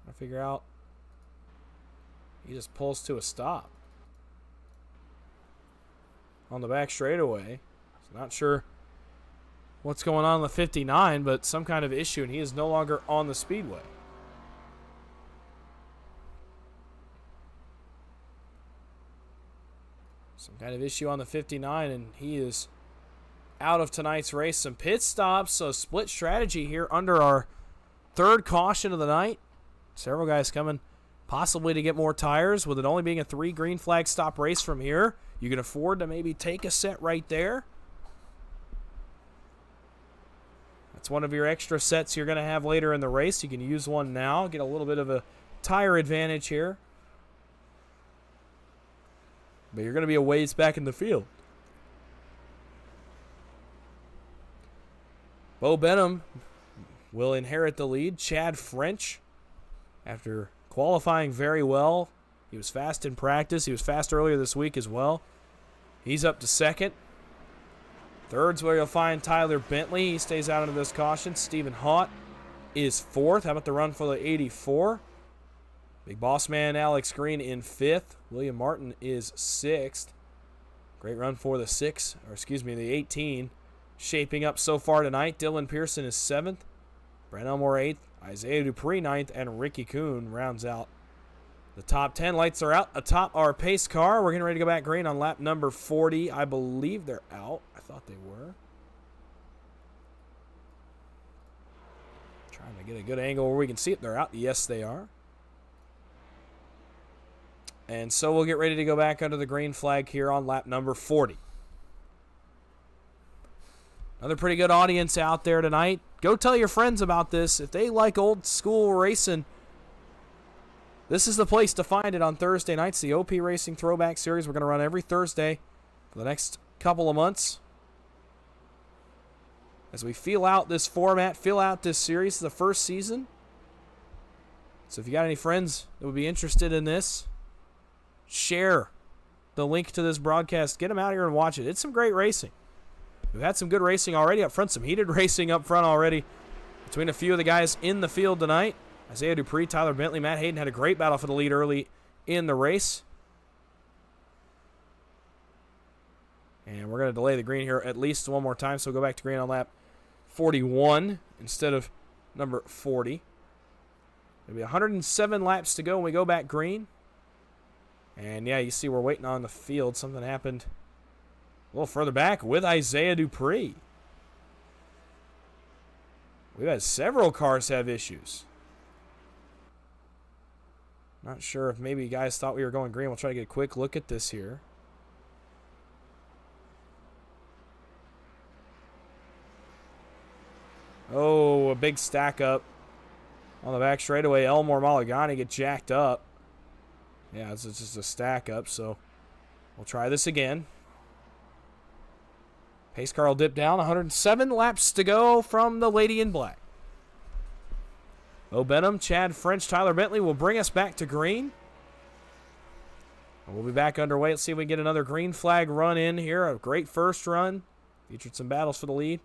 I figure out. He just pulls to a stop on the back straightaway. So not sure what's going on the 59, but some kind of issue, and he is no longer on the speedway. Some kind of issue on the 59, and he is out of tonight's race. Some pit stops, so split strategy here under our 3rd caution of the night. Several guys coming possibly to get more tires. With it only being a 3 green flag stop race from here, you can afford to maybe take a set right there. That's one of your extra sets you're going to have later in the race. You can use one now, get a little bit of a tire advantage here. But you're going to be a ways back in the field. Bo Benham will inherit the lead. Chad French, after qualifying very well, he was fast in practice. He was fast earlier this week as well. He's up to 2nd. Third's where you'll find Tyler Bentley. He stays out under this caution. Stephen Haught is fourth. How about the run for the 84? Big boss man Alex Green in fifth. William Martin is sixth. Great run for the the 18. Shaping up so far tonight. Dylan Pearson is seventh. Brent Elmore eighth. Isaiah Dupree ninth. And Ricky Kuhn rounds out the top 10. Lights are out atop our pace car. We're getting ready to go back green on lap number 40. I believe they're out. I thought they were. Trying to get a good angle where we can see it. They're out. Yes, they are. And so we'll get ready to go back under the green flag here on lap number 40. Another pretty good audience out there tonight. Go tell your friends about this. If they like old school racing, this is the place to find it on Thursday nights. The OP Racing Throwback Series. We're going to run every Thursday for the next couple of months. As we feel out this format, feel out this series. It's the first season. So if you got any friends that would be interested in this, share the link to this broadcast. Get them out here and watch it. It's some great racing. We've had some good racing already up front, some heated racing up front already between a few of the guys in the field tonight. Isaiah Dupree, Tyler Bentley, Matt Hayden had a great battle for the lead early in the race. And we're going to delay the green here at least one more time, so we'll go back to green on lap 41 instead of number 40. There'll be 107 laps to go when we go back green. And yeah, you see we're waiting on the field. Something happened a little further back with Isaiah Dupree. We've had several cars have issues. Not sure if maybe you guys thought we were going green. We'll try to get a quick look at this here. Oh, a big stack up on the back straightaway. Elmore Mulligani get jacked up. Yeah, it's just a stack up, so we'll try this again. Pace car will dip down. 107 laps to go from the Lady in Black. Bo Benham, Chad French, Tyler Bentley will bring us back to green. We'll be back underway. Let's see if we can get another green flag run in here. A great first run. Featured some battles for the lead.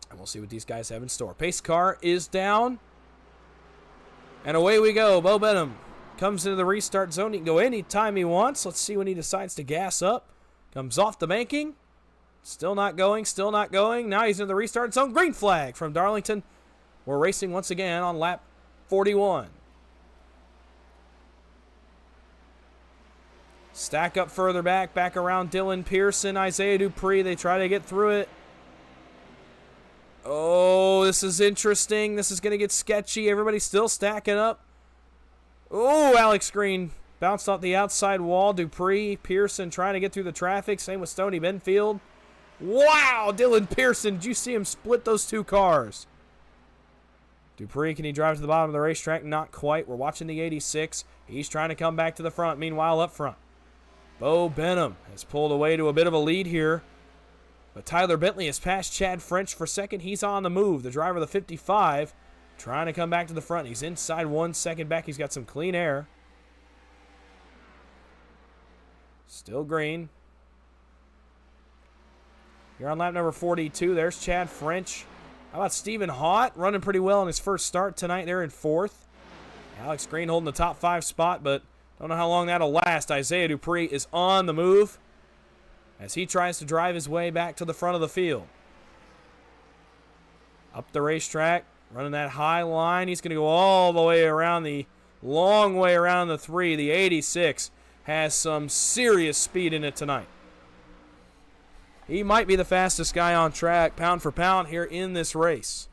And we'll see what these guys have in store. Pace car is down. And away we go. Bo Benham comes into the restart zone. He can go anytime he wants. Let's see when he decides to gas up. Comes off the banking. Still not going. Still not going. Now he's in the restart zone. Green flag from Darlington. We're racing once again on lap 41. Stack up further back. Back around Dylan Pearson. Isaiah Dupree. They try to get through it. Oh, this is interesting. This is going to get sketchy. Everybody's still stacking up. Oh, Alex Green bounced off the outside wall. Dupree, Pearson trying to get through the traffic. Same with Stoney Benfield. Wow, Dylan Pearson. Did you see him split those two cars? Dupree, can he drive to the bottom of the racetrack? Not quite. We're watching the 86. He's trying to come back to the front. Meanwhile, up front, Bo Benham has pulled away to a bit of a lead here. But Tyler Bentley has passed Chad French for second. He's on the move. The driver of the 55 trying to come back to the front. He's inside 1 second back. He's got some clean air. Still green. Here on lap number 42, there's Chad French. How about Stephen Haught? Running pretty well in his first start tonight. They're in fourth. Alex Green holding the top 5 spot, but don't know how long that'll last. Isaiah Dupree is on the move as he tries to drive his way back to the front of the field. Up the racetrack, running that high line. He's going to go all the way around the long way around the 3. The 86 has some serious speed in it tonight. He might be the fastest guy on track, pound for pound, here in this race.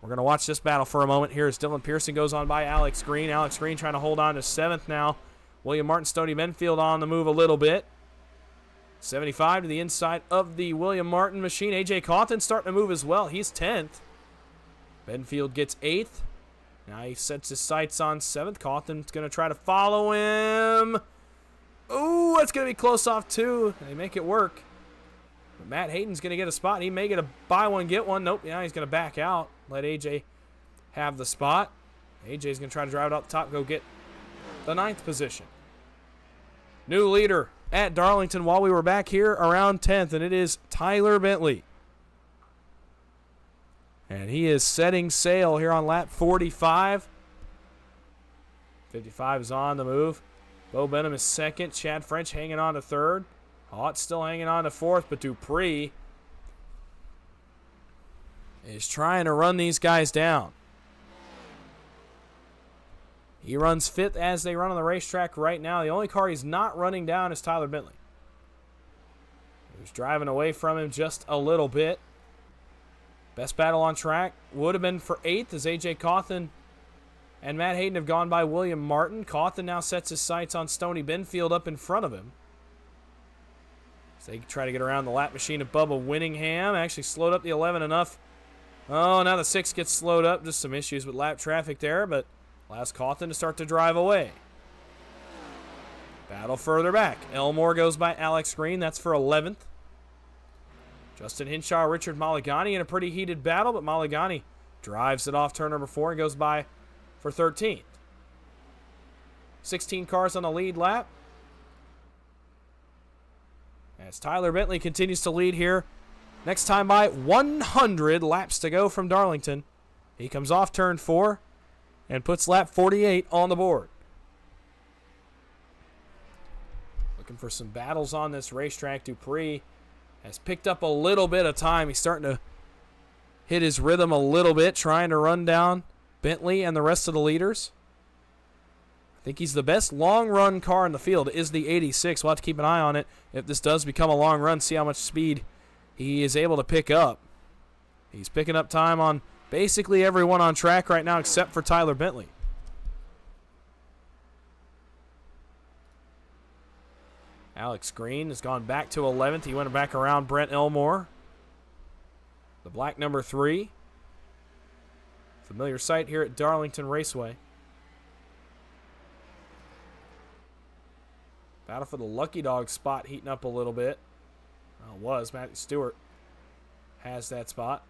We're going to watch this battle for a moment here as Dylan Pearson goes on by Alex Green. Alex Green trying to hold on to 7th now. William Martin, Stoney Benfield on the move a little bit. 75 to the inside of the William Martin machine. A.J. Cawthon starting to move as well. He's 10th. Benfield gets 8th. Now he sets his sights on 7th. Cawthon's going to try to follow him. Ooh, that's going to be close off too. They make it work. But Matt Hayden's going to get a spot. He may get a buy one, get one. Nope, yeah, he's going to back out. Let A.J. have the spot. A.J.'s going to try to drive it up the top, go get the 9th position. New leader at Darlington while we were back here around 10th, and it is Tyler Bentley. And he is setting sail here on lap 45. 55 is on the move. Bo Benham is second. Chad French hanging on to third. Haught still hanging on to fourth, but Dupree is trying to run these guys down. He runs fifth as they run on the racetrack right now. The only car he's not running down is Tyler Bentley, who's driving away from him just a little bit. Best battle on track would have been for 8th as A.J. Cawthon and Matt Hayden have gone by William Martin. Cawthon now sets his sights on Stoney Benfield up in front of him. So they try to get around the lap machine of Bubba Winningham. Actually slowed up the 11 enough. Oh, now the 6 gets slowed up. Just some issues with lap traffic there, but allows Cawthon to start to drive away. Battle further back. Elmore goes by Alex Green. That's for 11th. Justin Hinshaw, Richard Mulligani in a pretty heated battle, but Mulligani drives it off turn number 4 and goes by for 13th. 16 cars on the lead lap. As Tyler Bentley continues to lead here. Next time by 100 laps to go from Darlington. He comes off turn 4 and puts lap 48 on the board. Looking for some battles on this racetrack. Dupree has picked up a little bit of time. He's starting to hit his rhythm a little bit, trying to run down Bentley and the rest of the leaders. I think he's the best long-run car in the field is the 86. We'll have to keep an eye on it if this does become a long run, see how much speed he is able to pick up. He's picking up time on basically everyone on track right now except for Tyler Bentley. Alex Green has gone back to 11th. He went back around Brent Elmore. The black number 3. Familiar sight here at Darlington Raceway. Battle for the Lucky Dog spot heating up a little bit. Well, it was. Matthew Stewart has that spot.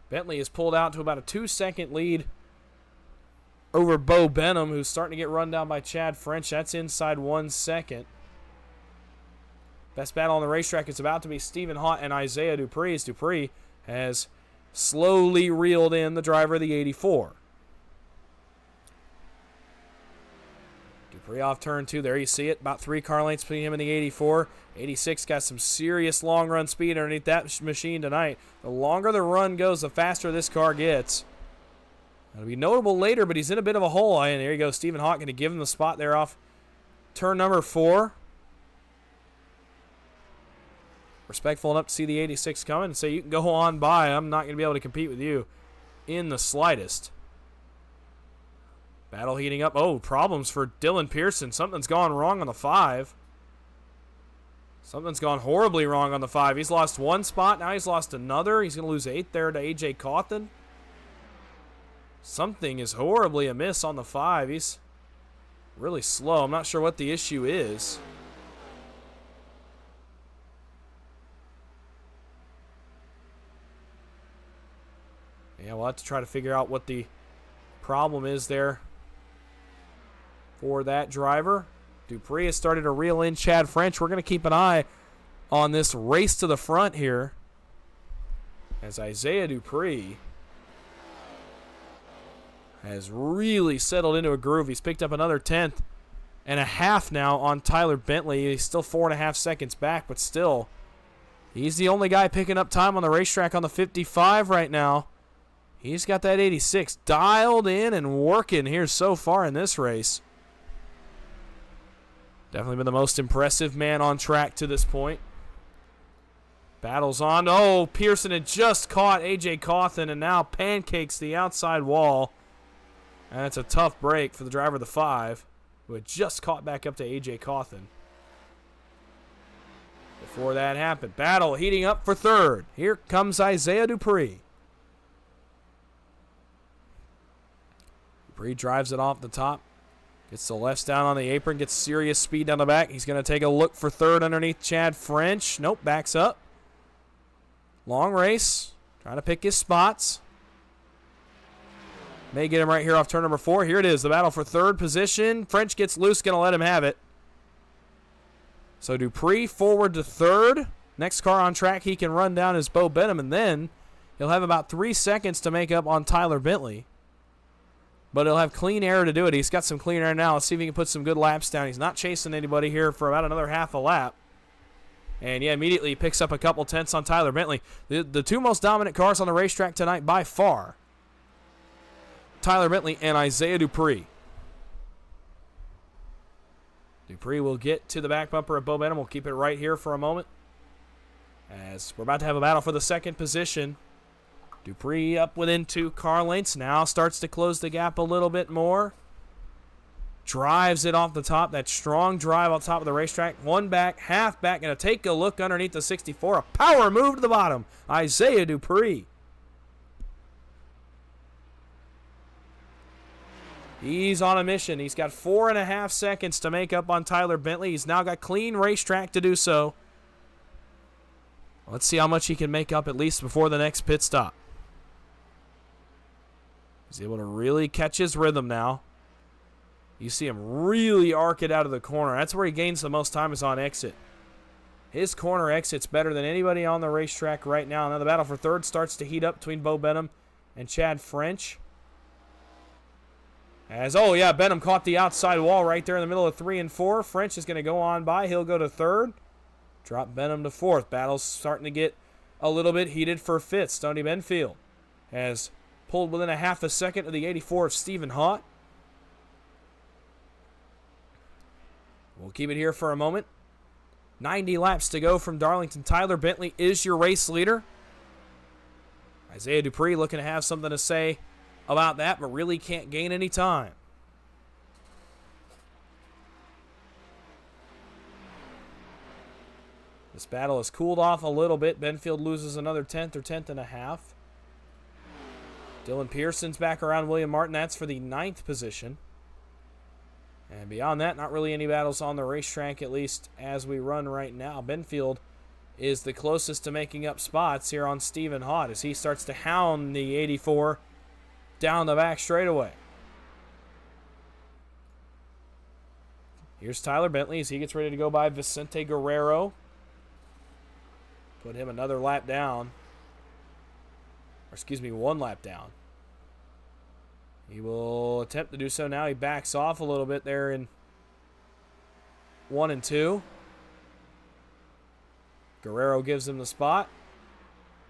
Bentley is pulled out to about a 2-second lead over Bo Benham, who's starting to get run down by Chad French. That's inside 1 second. Best battle on the racetrack is about to be Stephen Haught and Isaiah Dupree, as Dupree has slowly reeled in the driver of the 84. Dupree off turn 2. There you see it. About 3 car lengths between him and the 84. 86 got some serious long run speed underneath that machine tonight. The longer the run goes, the faster this car gets. It'll be notable later, but he's in a bit of a hole. And there you go. Stephen Hawk going to give him the spot there off turn number 4. Respectful enough to see the 86 coming and say, you can go on by. I'm not going to be able to compete with you in the slightest. Battle heating up. Oh, problems for Dylan Pearson. Something's gone wrong on the 5. Something's gone horribly wrong on the 5. He's lost 1 spot. Now he's lost another. He's going to lose 8 there to A.J. Cawthon. Something is horribly amiss on the 5. He's really slow. I'm not sure what the issue is. Yeah, we'll have to try to figure out what the problem is there for that driver. Dupree has started to reel in Chad French. We're going to keep an eye on this race to the front here as Isaiah Dupree has really settled into a groove. He's picked up another 10th and a half now on Tyler Bentley. He's still 4.5 seconds back, but still, he's the only guy picking up time on the racetrack on the 55 right now. He's got that 86 dialed in and working here so far in this race. Definitely been the most impressive man on track to this point. Battles on. Oh, Pearson had just caught A.J. Cawthon and now pancakes the outside wall. And that's a tough break for the driver of the 5, who had just caught back up to A.J. Cawthon. Before that happened, battle heating up for 3rd. Here comes Isaiah Dupree. Dupree drives it off the top. Gets the lefts down on the apron. Gets serious speed down the back. He's going to take a look for 3rd underneath Chad French. Nope, backs up. Long race. Trying to pick his spots. May get him right here off turn number 4. Here it is, the battle for third position. French gets loose, going to let him have it. So Dupree forward to third. Next car on track he can run down is Bo Benham, and then he'll have about 3 seconds to make up on Tyler Bentley. But he'll have clean air to do it. He's got some clean air now. Let's see if he can put some good laps down. He's not chasing anybody here for about another half a lap. And, yeah, immediately he picks up a couple tenths on Tyler Bentley. The two most dominant cars on the racetrack tonight by far, Tyler Bentley and Isaiah Dupree. Dupree will get to the back bumper of Bo Benham. We'll keep it right here for a moment, as we're about to have a battle for the second position. Dupree up within 2 car lengths. Now starts to close the gap a little bit more. Drives it off the top. That strong drive on top of the racetrack. One back, half back. Going to take a look underneath the 64. A power move to the bottom. Isaiah Dupree. He's on a mission. He's got 4.5 seconds to make up on Tyler Bentley. He's now got clean racetrack to do so. Let's see how much he can make up at least before the next pit stop. He's able to really catch his rhythm now. You see him really arc it out of the corner. That's where he gains the most time, is on exit. His corner exit's better than anybody on the racetrack right now. Now the battle for third starts to heat up between Bo Benham and Chad French. Oh yeah, Benham caught the outside wall right there in the middle of 3 and 4. French is going to go on by. He'll go to third. Drop Benham to fourth. Battle's starting to get a little bit heated for fifth. Stoney Benfield has pulled within a half a second of the 84 of Stephen Haught. We'll keep it here for a moment. 90 laps to go from Darlington. Tyler Bentley is your race leader. Isaiah Dupree looking to have something to say about that, but really can't gain any time. This battle has cooled off a little bit. Benfield loses another 10th or 10th and a half. Dylan Pearson's back around William Martin. That's for the 9th position. And beyond that, not really any battles on the racetrack, at least as we run right now. Benfield is the closest to making up spots here on Stephen Haught as he starts to hound the 84 down the back straightaway. Here's Tyler Bentley as he gets ready to go by Vicente Guerrero. Put him another lap down. Or excuse me, 1 lap down. He will attempt to do so now. He backs off a little bit there in 1 and 2. Guerrero gives him the spot.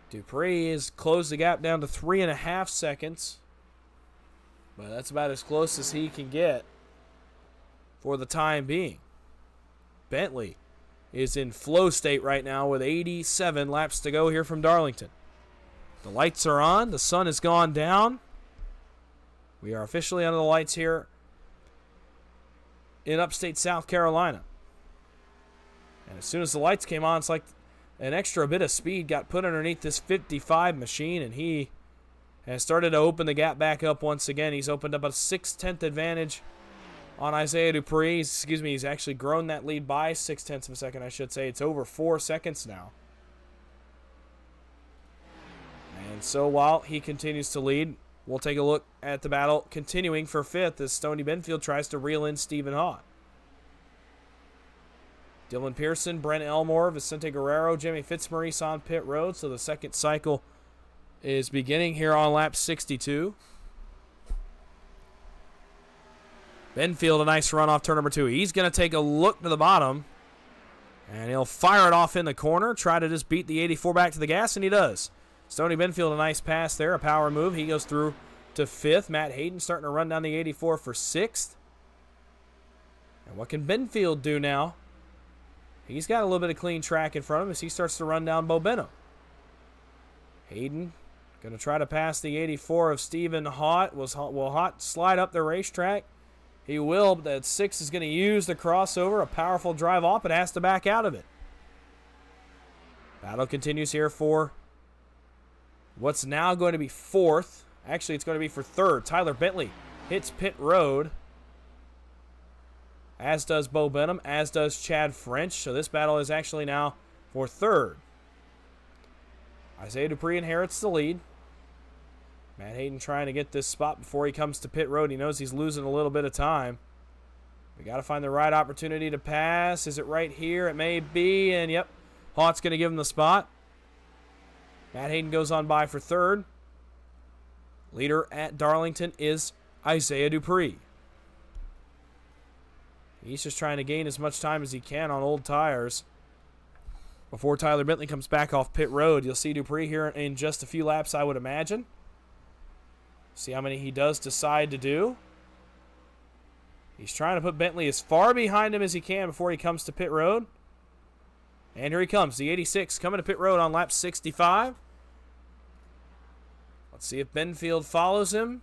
Dupree has closed the gap down to 3.5 seconds. But that's about as close as he can get for the time being. Bentley is in flow state right now with 87 laps to go here from Darlington. The lights are on. The sun has gone down. We are officially under the lights here in upstate South Carolina. And as soon as the lights came on, it's like an extra bit of speed got put underneath this 55 machine, and he has started to open the gap back up once again. He's opened up a 6/10 advantage on Isaiah Dupree. He's actually grown that lead by 0.6 of a second, I should say. It's over 4 seconds now. And so while he continues to lead, we'll take a look at the battle continuing for fifth as Stoney Benfield tries to reel in Stephen Haught. Dylan Pearson, Brent Elmore, Vicente Guerrero, Jimmy Fitzmaurice on pit road. So the second cycle is beginning here on lap 62. Benfield, a nice run off turn number 2. He's going to take a look to the bottom, and he'll fire it off in the corner, try to just beat the 84 back to the gas, and he does. Stoney Benfield, a nice pass there, a power move. He goes through to 5th. Matt Hayden starting to run down the 84 for 6th. And what can Benfield do now? He's got a little bit of clean track in front of him as he starts to run down Bo Benham. Hayden going to try to pass the 84 of Stephen Haught. Will Haught slide up the racetrack? He will, but that 6 is going to use the crossover. A powerful drive off, but has to back out of it. Battle continues here for what's now going to be 4th. Actually, it's going to be for 3rd. Tyler Bentley hits pit road, as does Bo Benham, as does Chad French. So this battle is actually now for 3rd. Isaiah Dupree inherits the lead. Matt Hayden trying to get this spot before he comes to pit road. He knows he's losing a little bit of time. We got to find the right opportunity to pass. Is it right here? It may be, and yep, Haught's going to give him the spot. Matt Hayden goes on by for third. Leader at Darlington is Isaiah Dupree. He's just trying to gain as much time as he can on old tires before Tyler Bentley comes back off pit road. You'll see Dupree here in just a few laps, I would imagine. See how many he does decide to do. He's trying to put Bentley as far behind him as he can before he comes to pit road. And here he comes, the 86 coming to pit road on lap 65. Let's see if Benfield follows him.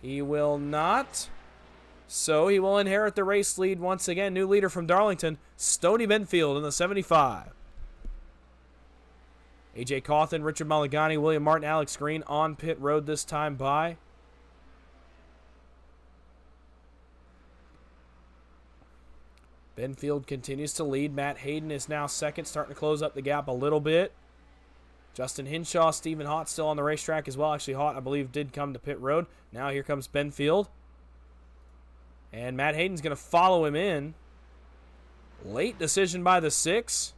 He will not. So he will inherit the race lead once again. New leader from Darlington, Stoney Benfield in the 75. AJ Cawthon, Richard Mulligani, William Martin, Alex Green on pit road this time by. Benfield continues to lead. Matt Hayden is now second, starting to close up the gap a little bit. Justin Hinshaw, Stephen Haught still on the racetrack as well. Actually, Haught, I believe, did come to pit road. Now here comes Benfield. And Matt Hayden's going to follow him in. Late decision by the 6.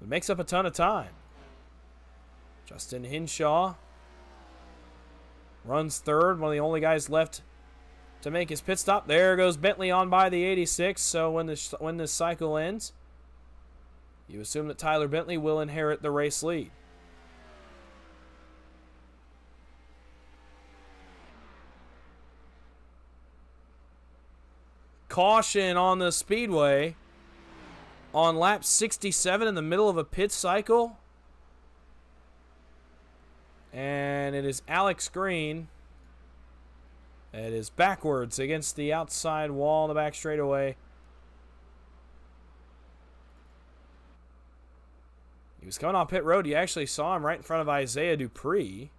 It makes up a ton of time. Justin Hinshaw runs third. One of the only guys left to make his pit stop. There goes Bentley on by the 86. So when this cycle ends, you assume that Tyler Bentley will inherit the race lead. Caution on the speedway on lap 67 in the middle of a pit cycle. And it is Alex Green. It is backwards against the outside wall in the back straightaway. He was coming off pit road. You actually saw him right in front of Isaiah Dupree.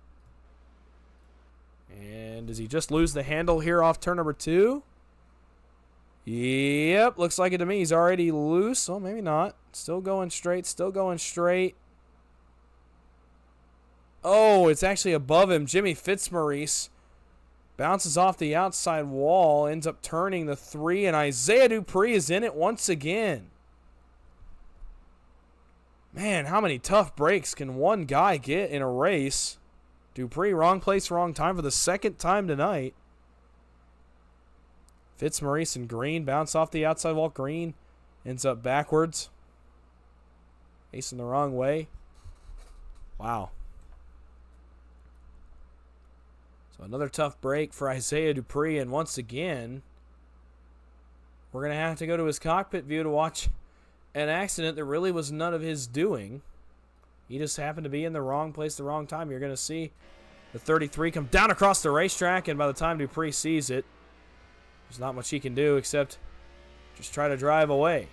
And does he just lose the handle here off turn number 2? Yep, looks like it to me. He's already loose. Well, maybe not. Still going straight, still going straight. Oh, it's actually above him. Jimmy Fitzmaurice bounces off the outside wall, ends up turning the 3, and Isaiah Dupree is in it once again. Man, how many tough breaks can one guy get in a race? Dupree, wrong place, wrong time for the second time tonight. Fitzmaurice and Green bounce off the outside wall. Green ends up backwards. Facing the wrong way. Wow. So another tough break for Isaiah Dupree. And once again, we're going to have to go to his cockpit view to watch an accident that really was none of his doing. He just happened to be in the wrong place at the wrong time. You're going to see the 33 come down across the racetrack. And by the time Dupree sees it, there's not much he can do except just try to drive away.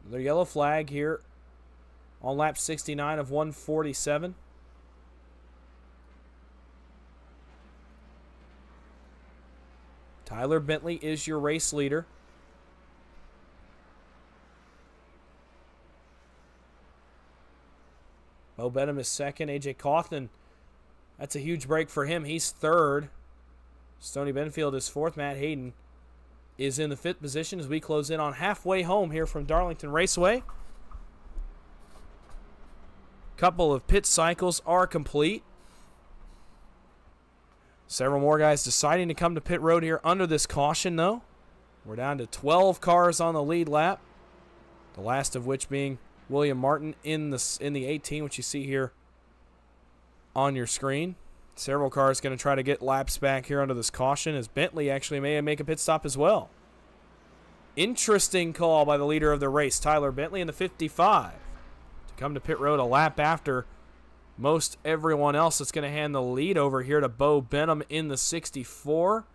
Another yellow flag here on lap 69 of 147. Tyler Bentley is your race leader. Bo Benham is second. AJ Cawthon, that's a huge break for him. He's third. Stoney Benfield is fourth. Matt Hayden is in the 5th position as we close in on halfway home here from Darlington Raceway. Couple of pit cycles are complete. Several more guys deciding to come to pit road here under this caution, though. We're down to 12 cars on the lead lap, the last of which being William Martin in the 18, which you see here on your screen. Several cars going to try to get laps back here under this caution, as Bentley actually may make a pit stop as well. Interesting call by the leader of the race, Tyler Bentley, in the 55, to come to pit road a lap after most everyone else. That's going to hand the lead over here to Bo Benham in the 64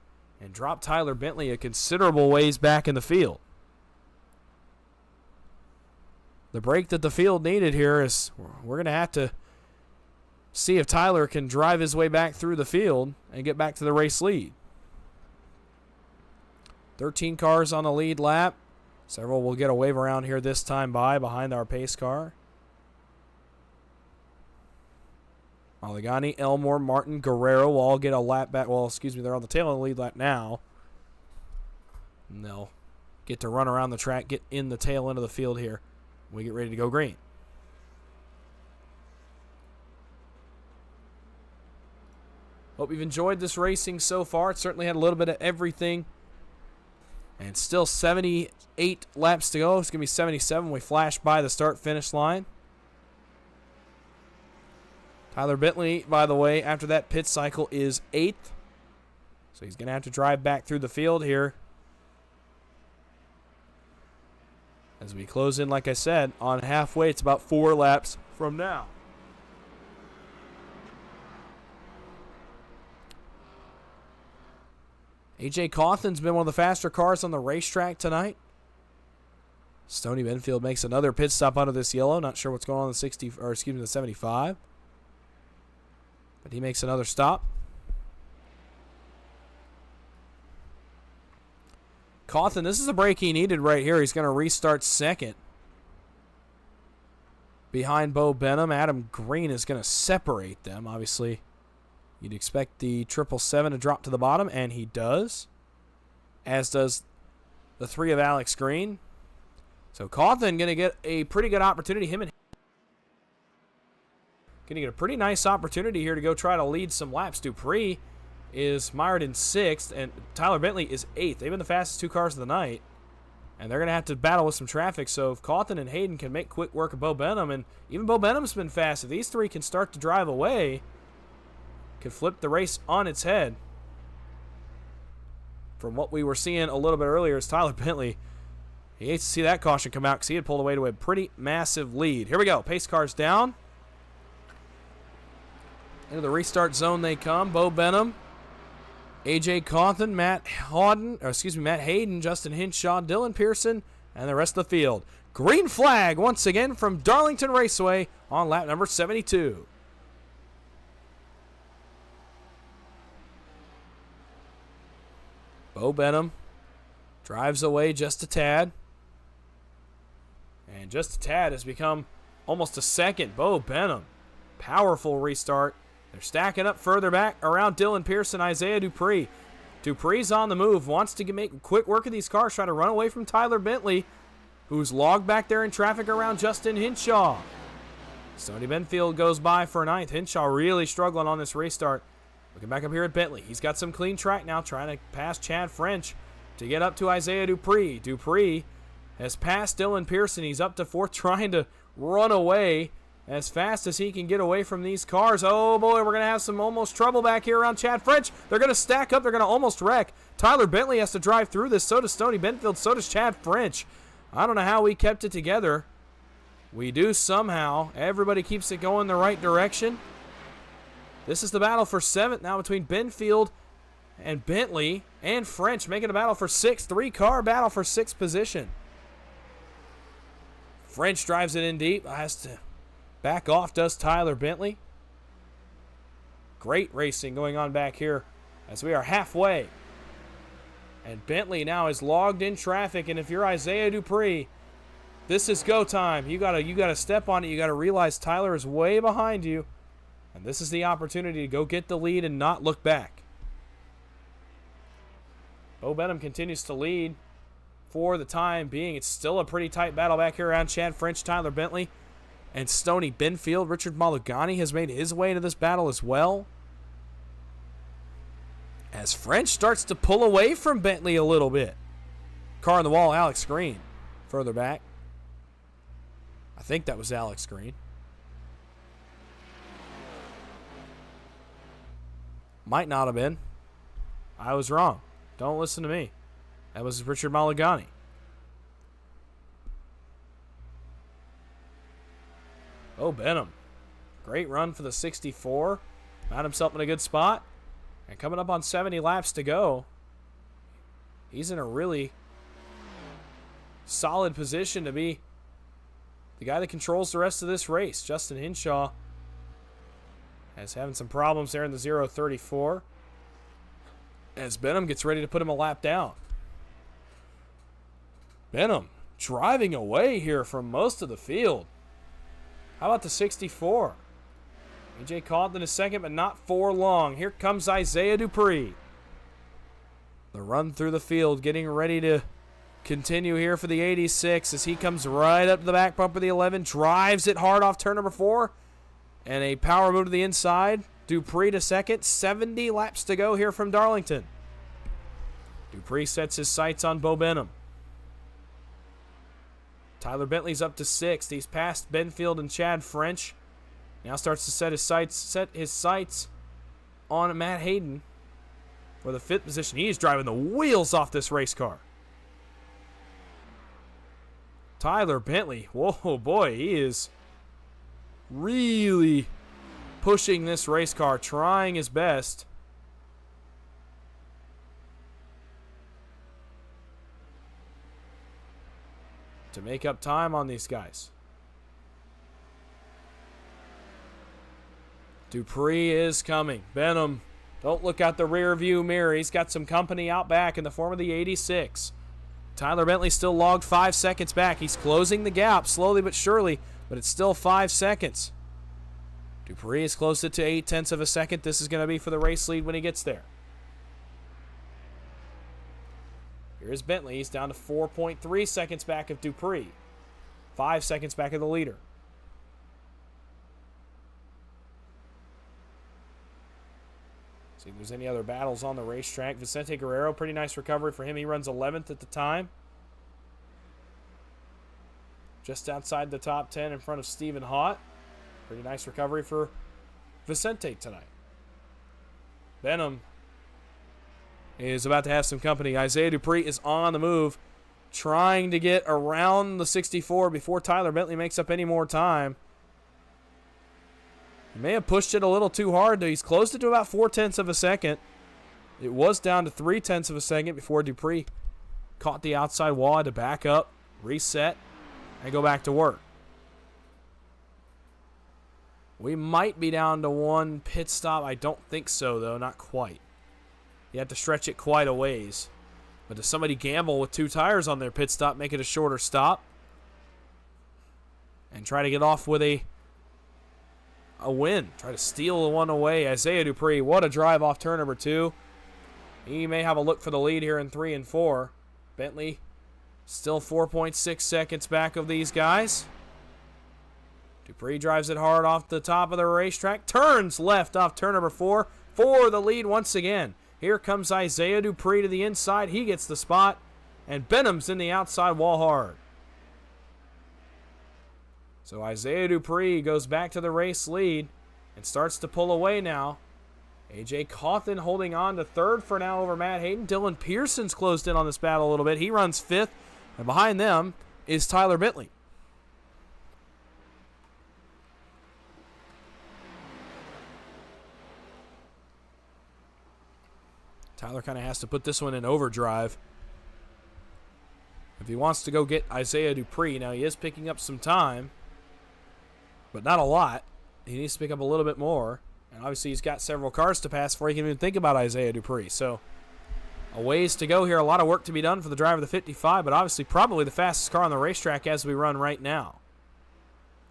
and drop Tyler Bentley a considerable ways back in the field. The break that the field needed here is we're going to have to see if Tyler can drive his way back through the field and get back to the race lead. 13 cars on the lead lap. Several will get a wave around here this time behind our pace car. Maligani, Elmore, Martin, Guerrero will all get a lap back. Well, excuse me, they're on the tail of the lead lap now. And they'll get to run around the track, get in the tail end of the field here. We get ready to go green. Hope you've enjoyed this racing so far. It certainly had a little bit of everything. And still 78 laps to go. It's going to be 77. We flash by the start-finish line. Tyler Bentley, by the way, after that pit cycle is 8th. So he's going to have to drive back through the field here. As we close in, like I said, on halfway, it's about 4 laps from now. A.J. Cawthon's been one of the faster cars on the racetrack tonight. Stoney Benfield makes another pit stop out of this yellow. Not sure what's going on in the 75. But he makes another stop. Cawthon, this is a break he needed right here. He's going to restart second. Behind Bo Benham, Adam Green is going to separate them. Obviously, you'd expect the 777 to drop to the bottom, and he does. As does the 3 of Alex Green. So Cawthon going to get a pretty good opportunity. Going to get a pretty nice opportunity here to go try to lead some laps. Dupree is mired in 6th, and Tyler Bentley is 8th. They've been the fastest 2 cars of the night, and they're going to have to battle with some traffic. So if Cawthon and Hayden can make quick work of Bo Benham, and even Bo Benham's been fast, if these 3 can start to drive away, could flip the race on its head. From what we were seeing a little bit earlier is Tyler Bentley. He hates to see that caution come out because he had pulled away to a pretty massive lead. Here we go. Pace cars down. Into the restart zone they come. Bo Benham, A.J. Cawthon, Matt Hayden, Justin Hinshaw, Dylan Pearson, and the rest of the field. Green flag once again from Darlington Raceway on lap number 72. Bo Benham drives away just a tad. And just a tad has become almost a second. Bo Benham, powerful restart. They're stacking up further back around Dylan Pearson, Isaiah Dupree. Dupree's on the move, wants to make quick work of these cars, trying to run away from Tyler Bentley, who's logged back there in traffic around Justin Hinshaw. Stoney Benfield goes by for 9th. Hinshaw really struggling on this restart. Looking back up here at Bentley. He's got some clean track now, trying to pass Chad French to get up to Isaiah Dupree. Dupree has passed Dylan Pearson. He's up to 4th, trying to run away as fast as he can get away from these cars. Oh boy, we're going to have some almost trouble back here around Chad French. They're going to stack up. They're going to almost wreck. Tyler Bentley has to drive through this. So does Stoney Benfield. So does Chad French. I don't know how we kept it together. We do somehow. Everybody keeps it going the right direction. This is the battle for 7th now between Benfield and Bentley and French, making a battle for 6th. 3-car battle for 6th position. French drives it in deep. Has to back off, does Tyler Bentley. Great racing going on back here as we are halfway. And Bentley now is logged in traffic, and if you're Isaiah Dupree, this is go time. You gotta step on it. You gotta realize Tyler is way behind you. And this is the opportunity to go get the lead and not look back. Bo Benham continues to lead for the time being. It's still a pretty tight battle back here around Chad French, Tyler Bentley, and Stoney Benfield. Richard Maligani has made his way into this battle as well. As French starts to pull away from Bentley a little bit. Car on the wall, Alex Green. Further back. I think that was Alex Green. Might not have been. I was wrong. Don't listen to me. That was Richard Maligani. Oh, Benham. Great run for the 64. Found himself in a good spot. And coming up on 70 laps to go, he's in a really solid position to be the guy that controls the rest of this race. Justin Hinshaw is having some problems there in the 034 as Benham gets ready to put him a lap down. Benham driving away here from most of the field. How about the 64? A.J. Cawthon is second, but not for long. Here comes Isaiah Dupree. The run through the field, getting ready to continue here for the 86 as he comes right up to the back bumper of the 11, drives it hard off turn number 4, and a power move to the inside. Dupree to second, 70 laps to go here from Darlington. Dupree sets his sights on Bo Benham. Tyler Bentley's up to 6th. He's passed Benfield and Chad French. Now starts to set his sights on Matt Hayden for the 5th position. He's driving the wheels off this race car. Tyler Bentley, whoa boy, he is really pushing this race car, trying his best. To make up time on these guys. Dupree is coming. Benham, don't look out the rear view mirror. He's got some company out back in the form of the 86. Tyler Bentley still logged 5 seconds back. He's closing the gap slowly but surely, but it's still 5 seconds. Dupree is close to 0.8 of a second. This is going to be for the race lead when he gets there. Here's Bentley. He's down to 4.3 seconds back of Dupree. 5 seconds back of the leader. See if there's any other battles on the racetrack. Vicente Guerrero, pretty nice recovery for him. He runs 11th at the time. Just outside the top 10 in front of Stephen Haught. Pretty nice recovery for Vicente tonight. Benham is about to have some company. Isaiah Dupree is on the move, trying to get around the 64 before Tyler Bentley makes up any more time. He may have pushed it a little too hard, though. He's closed it to about 0.4 of a second. It was down to 0.3 of a second before Dupree caught the outside wall to back up, reset, and go back to work. We might be down to 1 pit stop. I don't think so, though. Not quite. You have to stretch it quite a ways. But does somebody gamble with 2 tires on their pit stop, make it a shorter stop, and try to get off with a win? Try to steal the one away. Isaiah Dupree, what a drive off turn number 2. He may have a look for the lead here in 3 and 4. Bentley still 4.6 seconds back of these guys. Dupree drives it hard off the top of the racetrack. Turns left off turn number 4 for the lead once again. Here comes Isaiah Dupree to the inside. He gets the spot. And Benham's in the outside wall hard. So Isaiah Dupree goes back to the race lead and starts to pull away now. A.J. Cawthon holding on to 3rd for now over Matt Hayden. Dylan Pearson's closed in on this battle a little bit. He runs 5th. And behind them is Tyler Bentley. Tyler kind of has to put this one in overdrive if he wants to go get Isaiah Dupree. Now, he is picking up some time, but not a lot. He needs to pick up a little bit more. And obviously, he's got several cars to pass before he can even think about Isaiah Dupree. So, a ways to go here. A lot of work to be done for the driver of the 55, but obviously probably the fastest car on the racetrack as we run right now.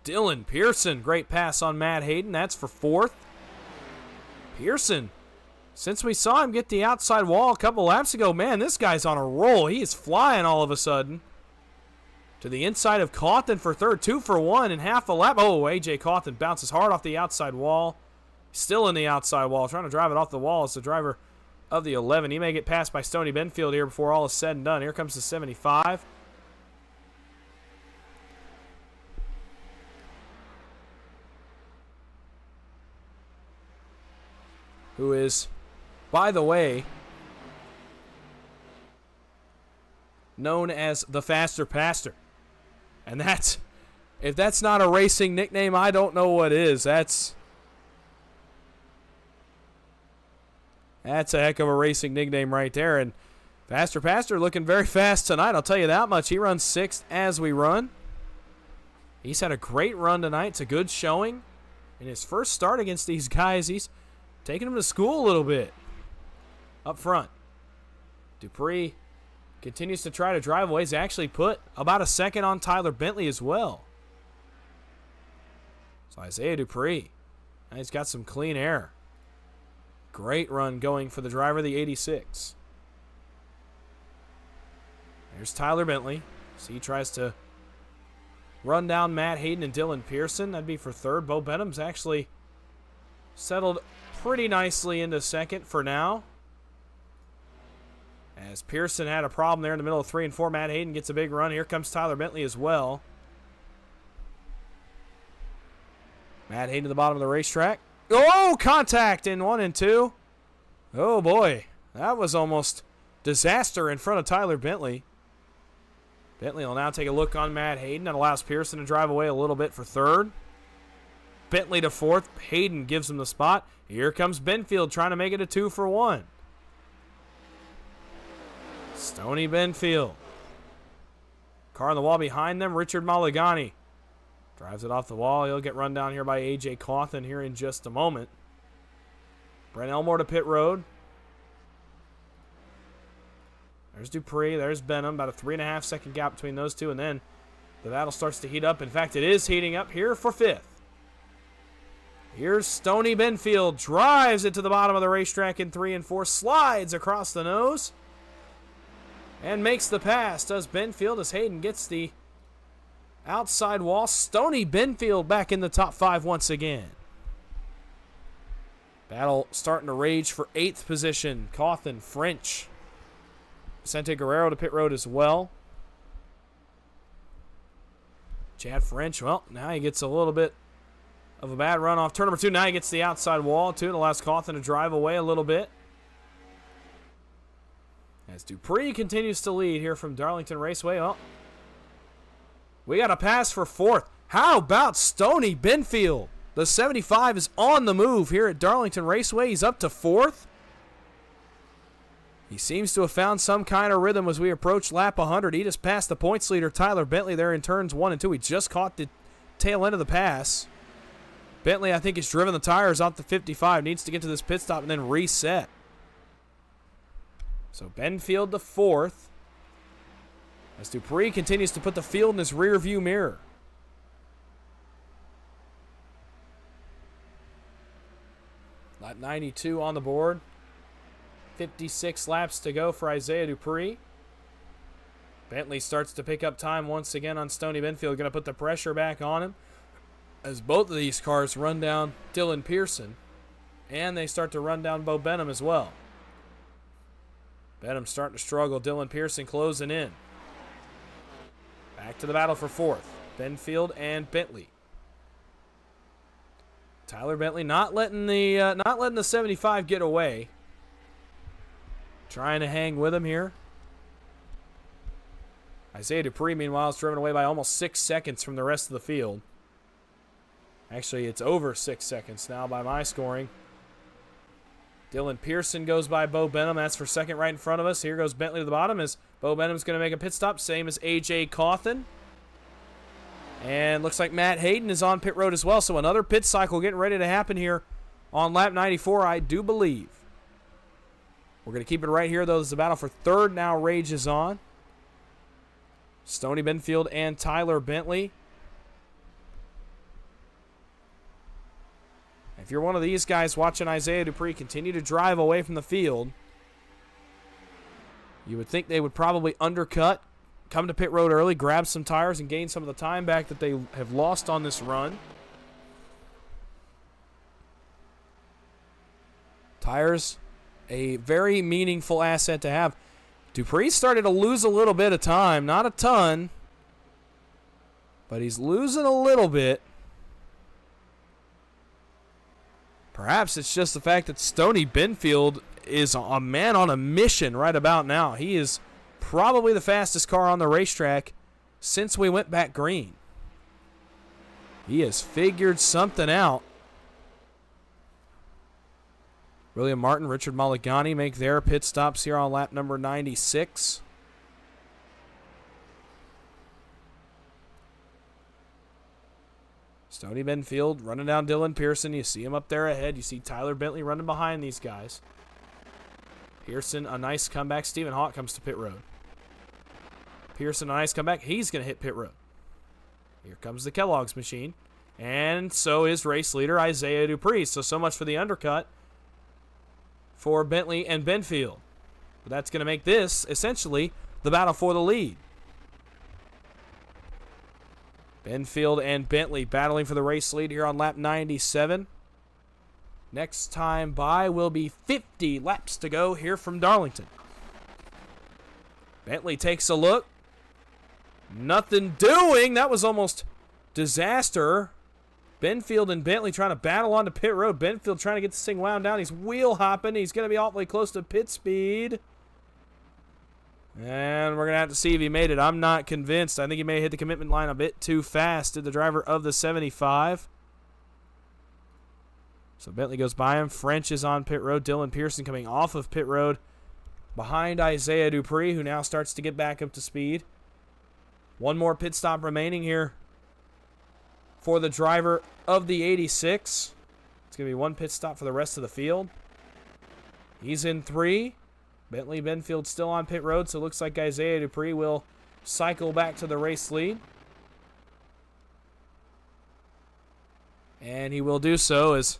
Dylan Pearson, great pass on Matt Hayden. That's for 4th. Pearson, since we saw him get the outside wall a couple laps ago, man, this guy's on a roll. He is flying all of a sudden. To the inside of Cawthon for 3rd, 2 for 1 in half a lap. Oh, A.J. Cawthon bounces hard off the outside wall. Still in the outside wall, trying to drive it off the wall as the driver of the 11. He may get passed by Stoney Benfield here before all is said and done. Here comes the 75. Who is, by the way, known as the Faster Pastor. And that's, if that's not a racing nickname, I don't know what is. That's a heck of a racing nickname right there. And Faster Pastor looking very fast tonight, I'll tell you that much. He runs 6th as we run. He's had a great run tonight. It's a good showing. In his first start against these guys, he's taking them to school a little bit. Up front, Dupree continues to try to drive away. He's actually put about a second on Tyler Bentley as well. So Isaiah Dupree, and he's got some clean air. Great run going for the driver of the 86. There's Tyler Bentley. So he tries to run down Matt Hayden and Dylan Pearson. That'd be for third. Bo Benham's actually settled pretty nicely into second for now. As Pearson had a problem there in the middle of 3 and 4, Matt Hayden gets a big run. Here comes Tyler Bentley as well. Matt Hayden to the bottom of the racetrack. Oh, contact in 1 and 2. Oh, boy. That was almost disaster in front of Tyler Bentley. Bentley will now take a look on Matt Hayden. That allows Pearson to drive away a little bit for third. Bentley to fourth. Hayden gives him the spot. Here comes Benfield trying to make it a 2 for 1. Stoney Benfield. Car on the wall behind them. Richard Mulligani drives it off the wall. He'll get run down here by A.J. Cawthon here in just a moment. Brent Elmore to pit road. There's Dupree. There's Benham. About a 3.5 second gap between those two. And then the battle starts to heat up. In fact, it is heating up here for fifth. Here's Stoney Benfield. Drives it to the bottom of the racetrack in 3 and 4. Slides across the nose. And makes the pass. Does Benfield as Hayden gets the outside wall. Stoney Benfield back in the top 5 once again. Battle starting to rage for 8th position. Cawthon, French. Vicente Guerrero to pit road as well. Chad French, well, now he gets a little bit of a bad run off turn number 2. Now he gets the outside wall, too. It allows Cawthon to drive away a little bit. As Dupree continues to lead here from Darlington Raceway. Well, we got a pass for 4th. How about Stoney Benfield? The 75 is on the move here at Darlington Raceway. He's up to 4th. He seems to have found some kind of rhythm as we approach lap 100. He just passed the points leader, Tyler Bentley, there in turns 1 and 2. He just caught the tail end of the pass. Bentley, I think, has driven the tires off the 55. Needs to get to this pit stop and then reset. So Benfield to 4th. As Dupree continues to put the field in his rear view mirror. Lap 92 on the board. 56 laps to go for Isaiah Dupree. Bentley starts to pick up time once again on Stoney Benfield. Going to put the pressure back on him as both of these cars run down Dylan Pearson. And they start to run down Bo Benham as well. Benham starting to struggle. Dylan Pearson closing in. Back to the battle for 4th. Benfield and Bentley. Tyler Bentley not letting the 75 get away. Trying to hang with him here. Isaiah Dupree, meanwhile, is driven away by almost 6 seconds from the rest of the field. Actually, it's over 6 seconds now by my scoring. Dylan Pearson goes by Bo Benham. That's for second right in front of us. Here goes Bentley to the bottom as Bo Benham's going to make a pit stop, same as A.J. Cawthon. And looks like Matt Hayden is on pit road as well. So another pit cycle getting ready to happen here on lap 94, I do believe. We're going to keep it right here, though, as the battle for 3rd now rages on. Stoney Benfield and Tyler Bentley. If you're one of these guys watching Isaiah Dupree continue to drive away from the field, you would think they would probably undercut, come to pit road early, grab some tires, and gain some of the time back that they have lost on this run. Tires, a very meaningful asset to have. Dupree started to lose a little bit of time. Not a ton, but he's losing a little bit. Perhaps it's just the fact that Stoney Benfield is a man on a mission right about now. He is probably the fastest car on the racetrack since we went back green. He has figured something out. William Martin, Richard Mulligani make their pit stops here on lap number 96. Stoney Benfield running down Dylan Pearson. You see him up there ahead. You see Tyler Bentley running behind these guys. Pearson, a nice comeback. Stephen Hawk comes to pit road. Pearson, a nice comeback. He's going to hit pit road. Here comes the Kellogg's machine. And so is race leader Isaiah Dupree. So much for the undercut for Bentley and Benfield. But that's going to make this essentially the battle for the lead. Benfield and Bentley battling for the race lead here on lap 97. Next time by will be 50 laps to go here from Darlington. Bentley takes a look. Nothing doing. That was almost disaster. Benfield and Bentley trying to battle onto pit road. Benfield trying to get this thing wound down. He's wheel hopping. He's going to be awfully close to pit speed. And we're going to have to see if he made it. I'm not convinced. I think he may have hit the commitment line a bit too fast. Did the driver of the 75. So Bentley goes by him. French is on pit road. Dylan Pearson coming off of pit road behind Isaiah Dupree, who now starts to get back up to speed. One more pit stop remaining here for the driver of the 86. It's going to be one pit stop for the rest of the field. He's in 3. Bentley Benfield still on pit road, so it looks like Isaiah Dupree will cycle back to the race lead. And he will do so as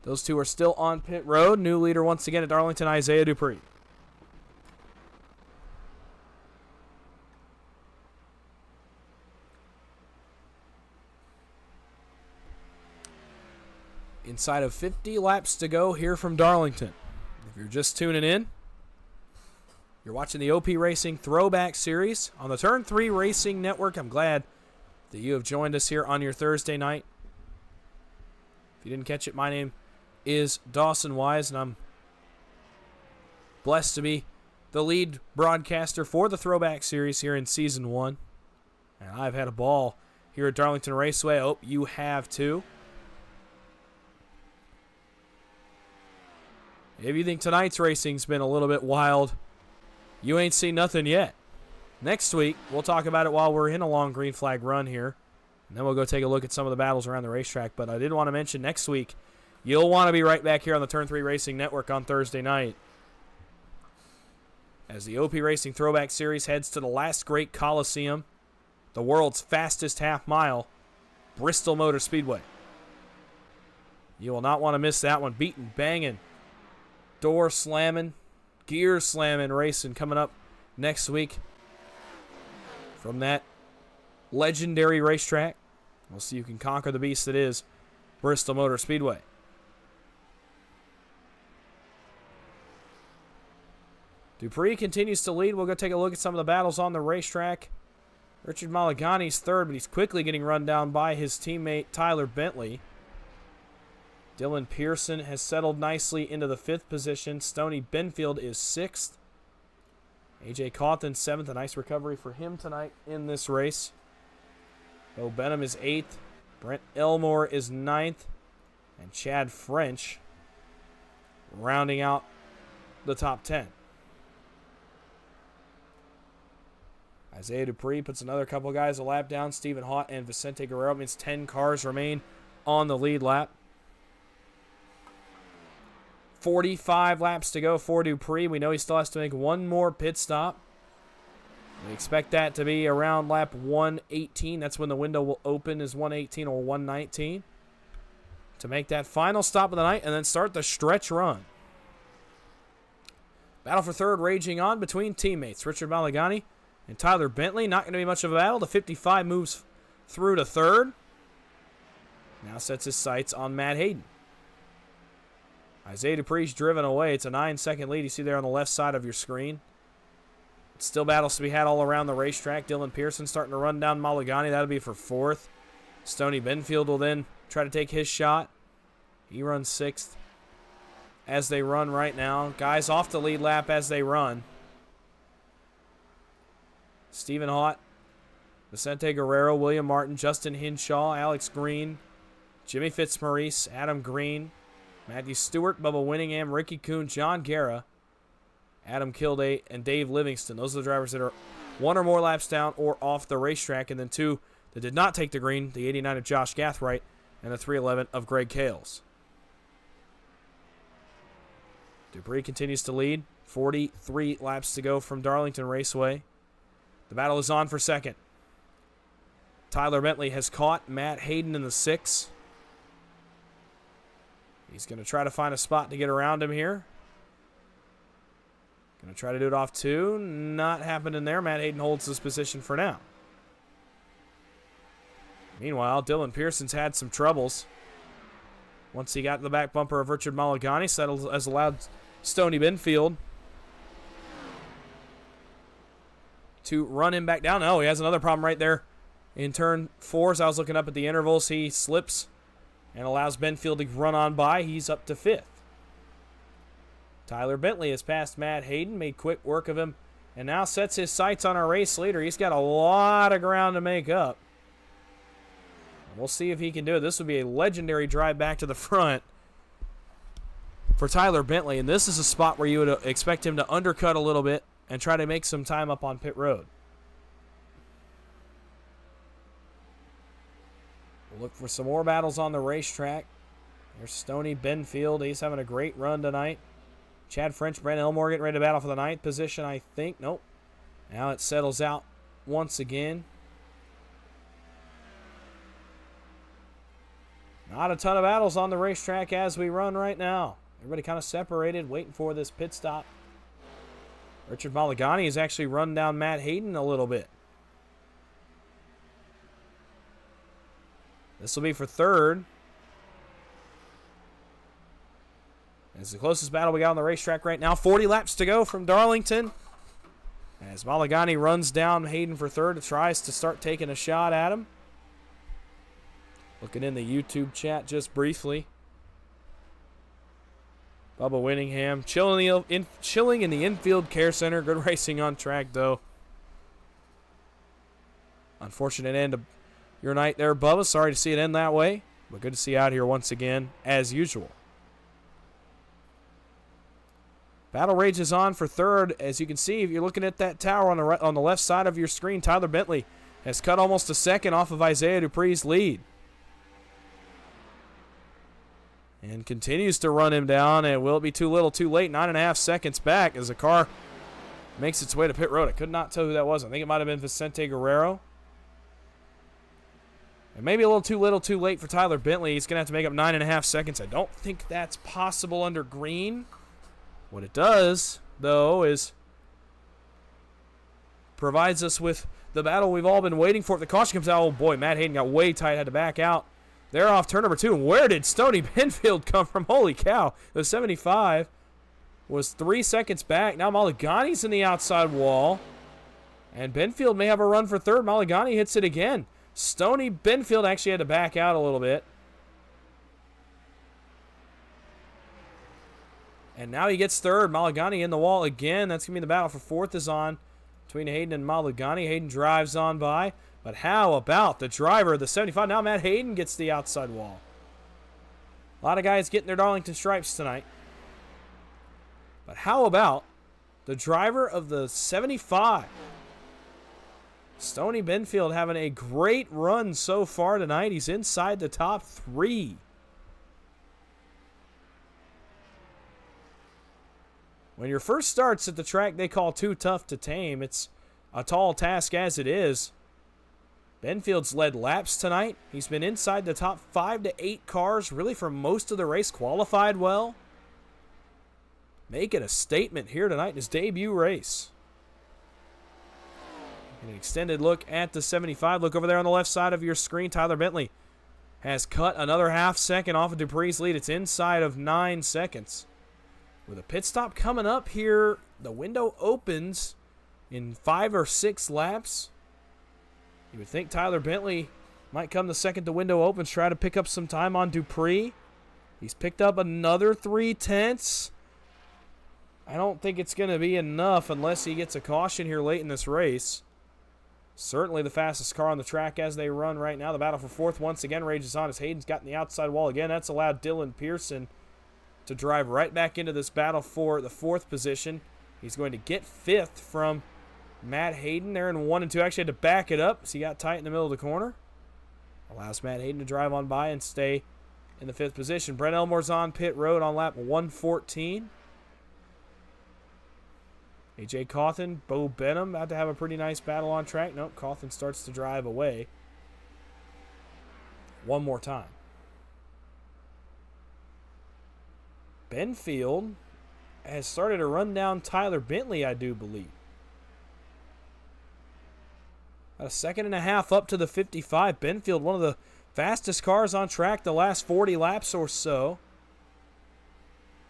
those two are still on pit road. New leader once again at Darlington, Isaiah Dupree. Inside of 50 laps to go here from Darlington. If you're just tuning in, you're watching the OP Racing Throwback Series on the Turn 3 Racing Network. I'm glad that you have joined us here on your Thursday night. If you didn't catch it, my name is Dawson Wise, and I'm blessed to be the lead broadcaster for the Throwback Series here in Season 1. And I've had a ball here at Darlington Raceway. I hope you have too. If you think tonight's racing's been a little bit wild, you ain't seen nothing yet. Next week, we'll talk about it while we're in a long green flag run here. And then we'll go take a look at some of the battles around the racetrack. But I did want to mention next week, you'll want to be right back here on the Turn 3 Racing Network on Thursday night, as the OP Racing Throwback Series heads to the last great Coliseum, the world's fastest half mile, Bristol Motor Speedway. You will not want to miss that one. Beating, banging, door slamming, gear slamming racing coming up next week from that legendary racetrack. We'll see who can conquer the beast that is Bristol Motor Speedway. Dupree continues to lead. We'll go take a look at some of the battles on the racetrack. Richard Mulligani's third, but he's quickly getting run down by his teammate Tyler Bentley. Dylan Pearson has settled nicely into the 5th position. Stoney Benfield is 6th. A.J. Cawthon 7th. A nice recovery for him tonight in this race. Bo Benham is 8th. Brent Elmore is 9th. And Chad French rounding out the top 10. Isaiah Dupree puts another couple guys a lap down. Stephen Haught and Vicente Guerrero. Means 10 cars remain on the lead lap. 45 laps to go for Dupree. We know he still has to make one more pit stop. We expect that to be around lap 118. That's when the window will open, is 118 or 119. To make that final stop of the night and then start the stretch run. Battle for third raging on between teammates. Richard Mulligani and Tyler Bentley. Not going to be much of a battle. The 55 moves through to third. Now sets his sights on Matt Hayden. Isaiah Dupree's driven away. It's a 9-second lead you see there on the left side of your screen. Still battles to be had all around the racetrack. Dylan Pearson starting to run down Mulligani. That'll be for 4th. Stoney Benfield will then try to take his shot. He runs 6th as they run right now. Guys off the lead lap as they run. Stephen Haught, Vicente Guerrero, William Martin, Justin Hinshaw, Alex Green, Jimmy Fitzmaurice, Adam Green, Matthew Stewart, Bubba Winningham, Ricky Kuhn, John Guerra, Adam Kilday, and Dave Livingston. Those are the drivers that are one or more laps down or off the racetrack. And then 2 that did not take the green, the 89 of Josh Gathright and the 311 of Greg Kales. Dupree continues to lead. 43 laps to go from Darlington Raceway. The battle is on for second. Tyler Bentley has caught Matt Hayden in the 6. He's going to try to find a spot to get around him here. Going to try to do it off 2. Not happening there. Matt Hayden holds this position for now. Meanwhile, Dylan Pearson's had some troubles. Once he got to the back bumper of Richard Mulligani, settled as allowed Stoney Benfield to run him back down. Oh, he has another problem right there. In turn 4, as I was looking up at the intervals, he slips and allows Benfield to run on by. He's up to 5th. Tyler Bentley has passed Matt Hayden, made quick work of him, and now sets his sights on our race leader. He's got a lot of ground to make up. We'll see if he can do it. This would be a legendary drive back to the front for Tyler Bentley, and this is a spot where you would expect him to undercut a little bit and try to make some time up on pit road. We'll look for some more battles on the racetrack. There's Stoney Benfield. He's having a great run tonight. Chad French, Brent Elmore getting ready to battle for the 9th position, I think. Nope. Now it settles out once again. Not a ton of battles on the racetrack as we run right now. Everybody kind of separated, waiting for this pit stop. Richard Mulligani has actually run down Matt Hayden a little bit. This will be for 3rd. It's the closest battle we got on the racetrack right now. 40 laps to go from Darlington. As Mulligani runs down Hayden for 3rd, tries to start taking a shot at him. Looking in the YouTube chat just briefly. Bubba Winningham chilling in the infield care center. Good racing on track, though. Unfortunate end of your night there, Bubba. Sorry to see it end that way, but good to see you out here once again, as usual. Battle rages on for 3rd. As you can see, if you're looking at that tower on the left side of your screen, Tyler Bentley has cut almost a second off of Isaiah Dupree's lead. And continues to run him down. And will it be too little, too late? 9.5 seconds back as the car makes its way to pit road. I could not tell who that was. I think it might have been Vicente Guerrero. And maybe a little too little, too late for Tyler Bentley. He's going to have to make up 9.5 seconds. I don't think that's possible under green. What it does, though, is provides us with the battle we've all been waiting for. If the caution comes out, oh boy, Matt Hayden got way tight, had to back out. They're off turn number 2. And where did Stoney Benfield come from? Holy cow. The 75 was 3 seconds back. Now Mulligani's in the outside wall. And Benfield may have a run for 3rd. Mulligani hits it again. Stoney Benfield actually had to back out a little bit. And now he gets 3rd. Mulligani in the wall again. That's going to be the battle for 4th is on between Hayden and Mulligani. Hayden drives on by. But how about the driver of the 75? Now Matt Hayden gets the outside wall. A lot of guys getting their Darlington stripes tonight. But how about the driver of the 75? Stoney Benfield having a great run so far tonight. He's inside the top 3. When your first starts at the track they call too tough to tame, it's a tall task as it is. Benfield's led laps tonight. He's been inside the top 5 to 8 cars really for most of the race, qualified well. Making a statement here tonight in his debut race. An extended look at the 75. Look over there on the left side of your screen. Tyler Bentley has cut another half second off of Dupree's lead. It's inside of 9 seconds. With a pit stop coming up here, the window opens in 5 or 6 laps. You would think Tyler Bentley might come the second the window opens, try to pick up some time on Dupree. He's picked up another 3/10. I don't think it's going to be enough unless he gets a caution here late in this race. Certainly the fastest car on the track as they run right now. The battle for 4th once again rages on as Hayden's gotten the outside wall again. That's allowed Dylan Pearson to drive right back into this battle for the 4th position. He's going to get 5th from Matt Hayden. They're in 1 and 2. Actually had to back it up, so he got tight in the middle of the corner. Allows Matt Hayden to drive on by and stay in the 5th position. Brent Elmore's on pit road on lap 114. A.J. Cawthon, Bo Benham about to have a pretty nice battle on track. Nope, Cawthon starts to drive away. One more time. Benfield has started to run down Tyler Bentley, I do believe. About a second and a half up to the 55. Benfield, one of the fastest cars on track the last 40 laps or so.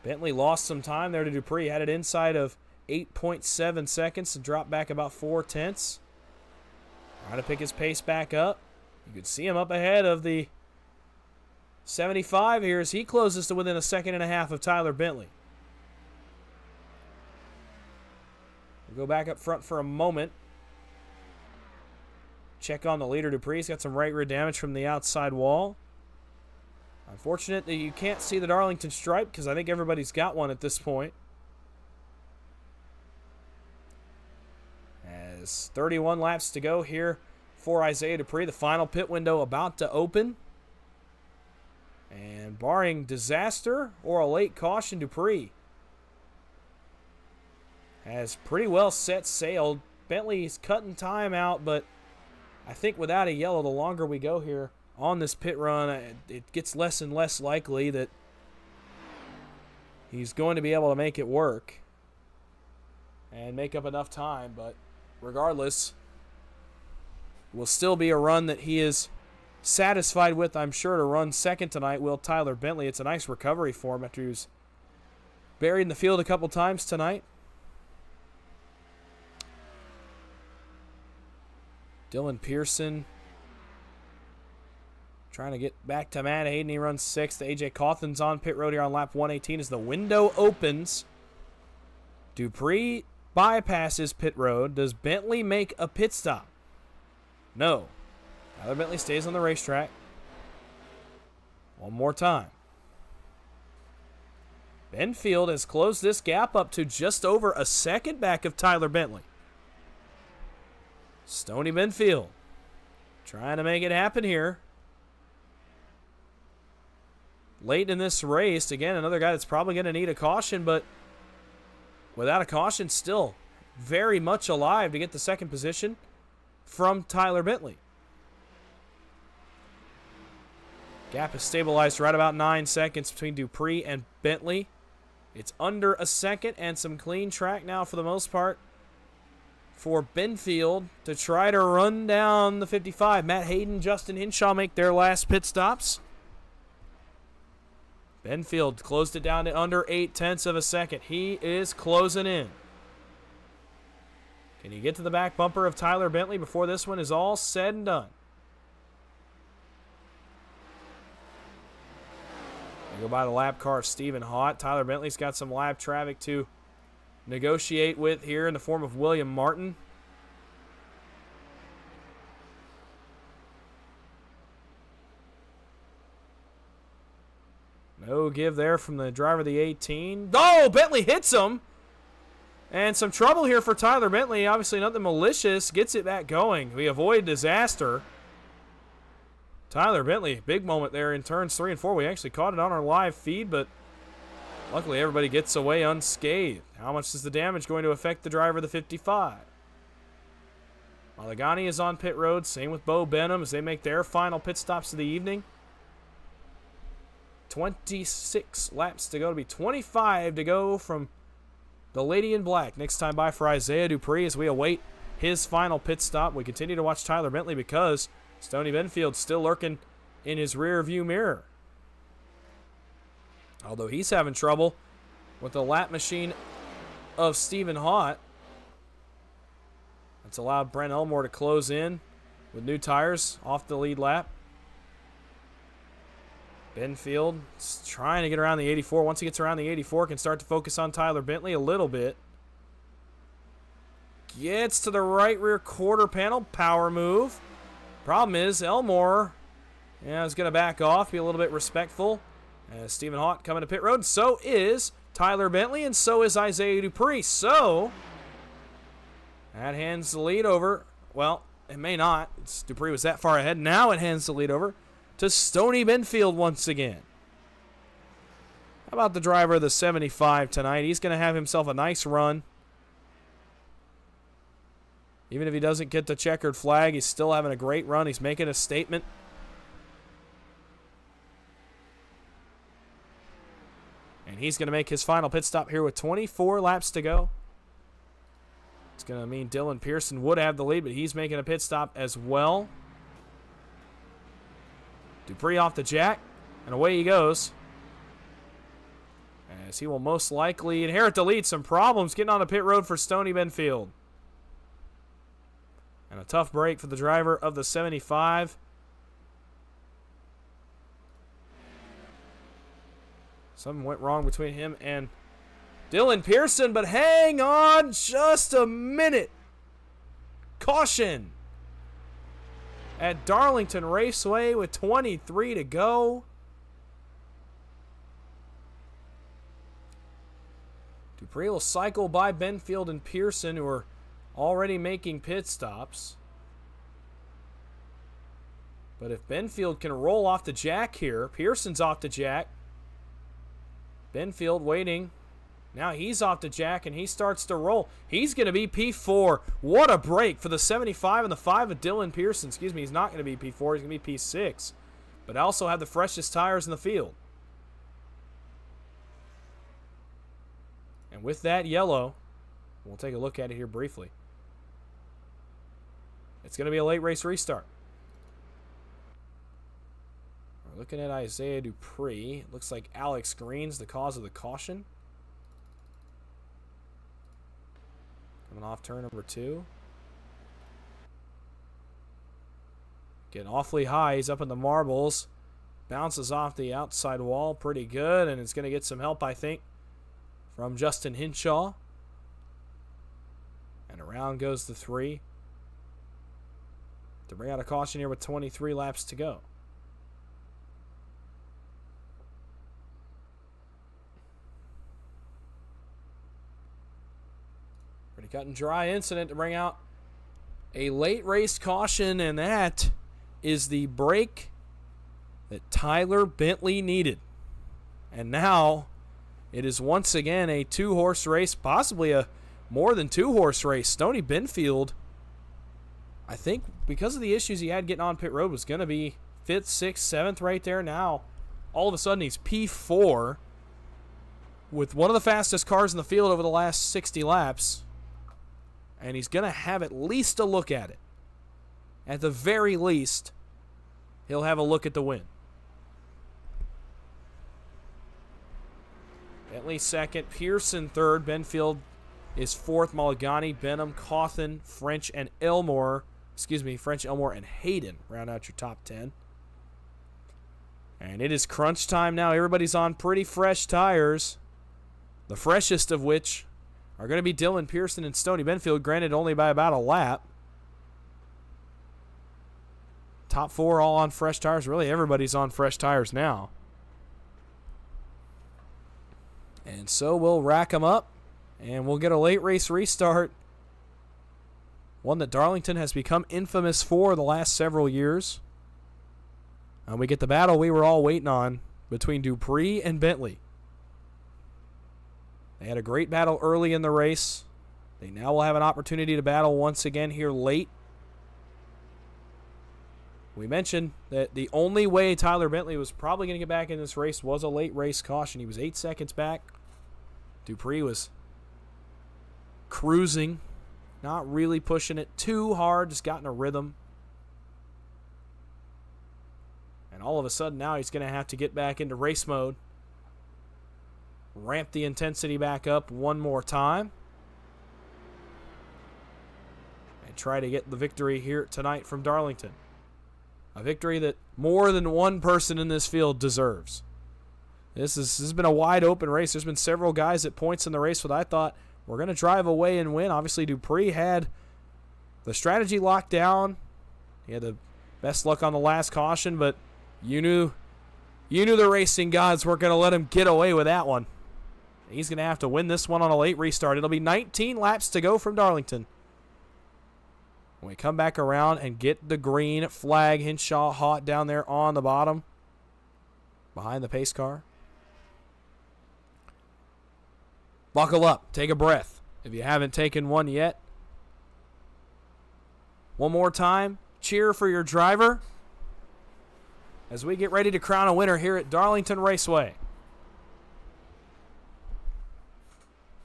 Bentley lost some time there to Dupree. Had it inside of 8.7 seconds and dropped back about 4/10. Trying to pick his pace back up. You can see him up ahead of the 75 here as he closes to within a second and a half of Tyler Bentley. We'll go back up front for a moment. Check on the leader, Dupree. He's got some right rear damage from the outside wall. Unfortunate that you can't see the Darlington stripe because I think everybody's got one at this point. As 31 laps to go here for Isaiah Dupree. The final pit window about to open. And barring disaster or a late caution, Dupree has pretty well set sail. Bentley's cutting time out, but I think without a yellow, the longer we go here on this pit run, it gets less and less likely that he's going to be able to make it work and make up enough time. But regardless, it will still be a run that he is satisfied with, I'm sure, to run second tonight, will Tyler Bentley. It's a nice recovery for him after he was buried in the field a couple times tonight. Dylan Pearson trying to get back to Matt Hayden. He runs sixth. A.J. Cawthon's on pit road here on lap 118 as the window opens. Dupree bypasses pit road. Does Bentley make a pit stop? No. Tyler Bentley stays on the racetrack. One more time. Benfield has closed this gap up to just over a second back of Tyler Bentley. Stoney Benfield trying to make it happen here. Late in this race, again, another guy that's probably going to need a caution, but without a caution, still very much alive to get the second position from Tyler Bentley. Gap is stabilized right about 9 seconds between Dupree and Bentley. It's under a second and some clean track now for the most part for Benfield to try to run down the 55. Matt Hayden, Justin Hinshaw make their last pit stops. Benfield closed it down to under 0.8 of a second. He is closing in. Can he get to the back bumper of Tyler Bentley before this one is all said and done? We go by the lap car of Stephen Haught. Tyler Bentley's got some lap traffic to negotiate with here in the form of William Martin. No give there from the driver of the 18. Oh, Bentley hits him. And some trouble here for Tyler Bentley. Obviously nothing malicious. Gets it back going. We avoid disaster. Tyler Bentley, big moment there in turns 3 and 4. We actually caught it on our live feed, but luckily everybody gets away unscathed. How much is the damage going to affect the driver of the 55? Malagani is on pit road. Same with Bo Benham as they make their final pit stops of the evening. 26 laps to go. To be 25 to go from the Lady in Black. Next time by for Isaiah Dupree as we await his final pit stop. We continue to watch Tyler Bentley because Stoney Benfield's still lurking in his rear view mirror. Although he's having trouble with the lap machine of Stephen Haught. That's allowed Brent Elmore to close in with new tires off the lead lap. Benfield trying to get around the 84. Once he gets around the 84, can start to focus on Tyler Bentley a little bit. Gets to the right rear quarter panel. Power move. Problem is, Elmore is going to back off, be a little bit respectful. Stephen Haught coming to pit road. So is Tyler Bentley, and so is Isaiah Dupree. So that hands the lead over. Well, it may not. Dupree was that far ahead. Now it hands the lead over to Stoney Benfield once again. How about the driver of the 75 tonight? He's going to have himself a nice run Even if he doesn't get the checkered flag, he's still having a great run. He's making a statement. And he's going to make his final pit stop here with 24 laps to go. It's going to mean Dylan Pearson would have the lead, but he's making a pit stop as well. Dupree off the jack, and away he goes. As he will most likely inherit the lead. Some problems getting on the pit road for Stoney Benfield. And a tough break for the driver of the 75. Something went wrong between him and Dylan Pearson, but hang on just a minute. Caution at Darlington Raceway with 23 to go. Dupree will cycle by Benfield and Pearson, who are already making pit stops. But if Benfield can roll off the jack here, Pearson's off the jack. Benfield waiting. Now he's off the jack and he starts to roll. He's going to be P4. What a break for the 75 and the 5 of Dylan Pearson. Excuse me, he's not going to be P4. He's going to be P6. But also have the freshest tires in the field. And with that yellow, we'll take a look at it here briefly. It's going to be a late race restart. We're looking at Isaiah Dupree. It looks like Alex Green's the cause of the caution. Coming off turn number 2. Getting awfully high. He's up in the marbles. Bounces off the outside wall pretty good, and it's going to get some help, I think, from Justin Hinshaw. And around goes the 3. To bring out a caution here with 23 laps to go. Pretty cut and dry incident to bring out a late race caution, and that is the break that Tyler Bentley needed. And now it is once again a 2-horse race, possibly a more than 2-horse race. Stoney Benfield, I think because of the issues he had getting on pit road, was going to be 5th, 6th, 7th right there. Now, all of a sudden, he's P4 with one of the fastest cars in the field over the last 60 laps. And he's going to have at least a look at it. At the very least, he'll have a look at the win. Bentley 2nd, Pearson 3rd, Benfield is 4th, Mulligani, Benham, Cawthon, French, and Elmore. French, Elmore, and Hayden round out your top 10. And it is crunch time now. Everybody's on pretty fresh tires. The freshest of which are going to be Dylan Pearson and Stoney Benfield, granted only by about a lap. Top 4 all on fresh tires. Really, everybody's on fresh tires now. And so we'll rack them up, and we'll get a late race restart. One that Darlington has become infamous for the last several years. And we get the battle we were all waiting on between Dupree and Bentley. They had a great battle early in the race. They now will have an opportunity to battle once again here late. We mentioned that the only way Tyler Bentley was probably going to get back in this race was a late race caution. He was 8 seconds back. Dupree was cruising, not really pushing it too hard, just got in a rhythm. And all of a sudden now he's going to have to get back into race mode. Ramp the intensity back up one more time. And try to get the victory here tonight from Darlington. A victory that more than one person in this field deserves. This has been a wide open race. There's been several guys at points in the race that I thought were going to drive away and win. Obviously, Dupree had the strategy locked down. He had the best luck on the last caution, but you knew the racing gods weren't going to let him get away with that one. He's going to have to win this one on a late restart. It'll be 19 laps to go from Darlington. When we come back around and get the green flag, Hinshaw hot down there on the bottom behind the pace car. Buckle up. Take a breath. If you haven't taken one yet, One more time, cheer for your driver as we get ready to crown a winner here at Darlington Raceway.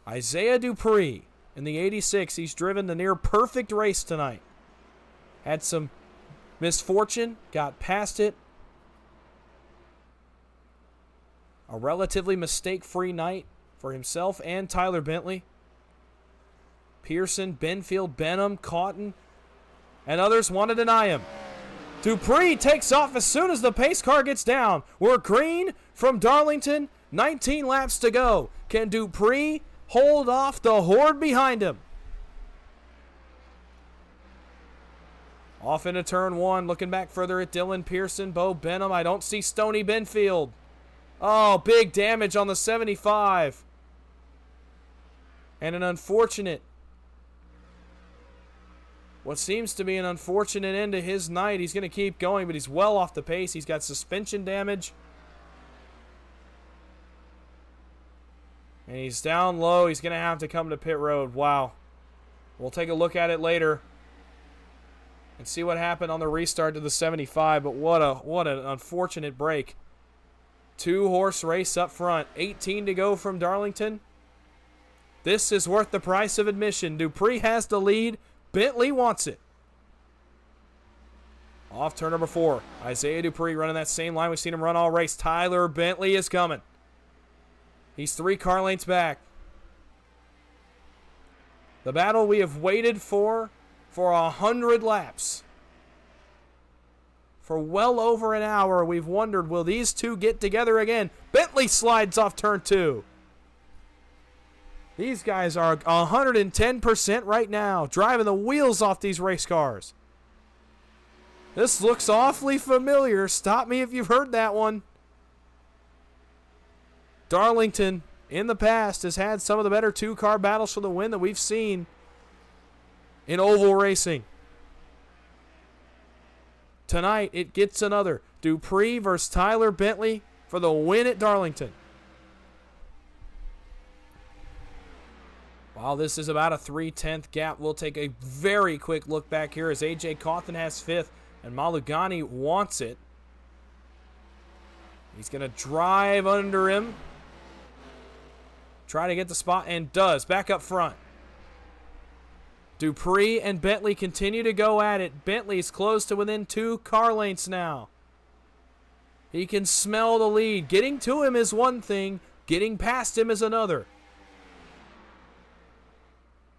Isaiah Dupree in the 86. He's driven the near perfect race tonight. Had some misfortune, got past it. A relatively mistake-free night for himself and Tyler Bentley. Pearson, Benfield, Benham, Cotton, and others want to deny him. Dupree takes off as soon as the pace car gets down. We're green from Darlington. 19 laps to go. Can Dupree hold off the horde behind him? Off into turn one, looking back further at Dylan Pearson, Bo Benham. I don't see Stoney Benfield. Oh, big damage on the 75. And an unfortunate, what seems to be an unfortunate end to his night. He's going to keep going, but he's well off the pace. He's got suspension damage. And he's down low. He's going to have to come to pit road. Wow. We'll take a look at it later and see what happened on the restart to the 75. But what an unfortunate break. 2-horse race up front. 18 to go from Darlington. This is worth the price of admission. Dupree has the lead. Bentley wants it. Off turn number 4. Isaiah Dupree running that same line. We've seen him run all race. Tyler Bentley is coming. He's 3 car lengths back. The battle we have waited for 100 laps. For well over an hour, we've wondered, will these two get together again? Bentley slides off turn 2. These guys are 110% right now, driving the wheels off these race cars. This looks awfully familiar. Stop me if you've heard that one. Darlington, in the past, has had some of the better 2-car battles for the win that we've seen in oval racing. Tonight, it gets another. Dupree versus Tyler Bentley for the win at Darlington. While this is about a 3/10 gap, we'll take a very quick look back here as A.J. Cawthon has 5th and Malugani wants it. He's going to drive under him. Try to get the spot and does. Back up front. Dupree and Bentley continue to go at it. Bentley's close to within 2 car lengths now. He can smell the lead. Getting to him is one thing. Getting past him is another.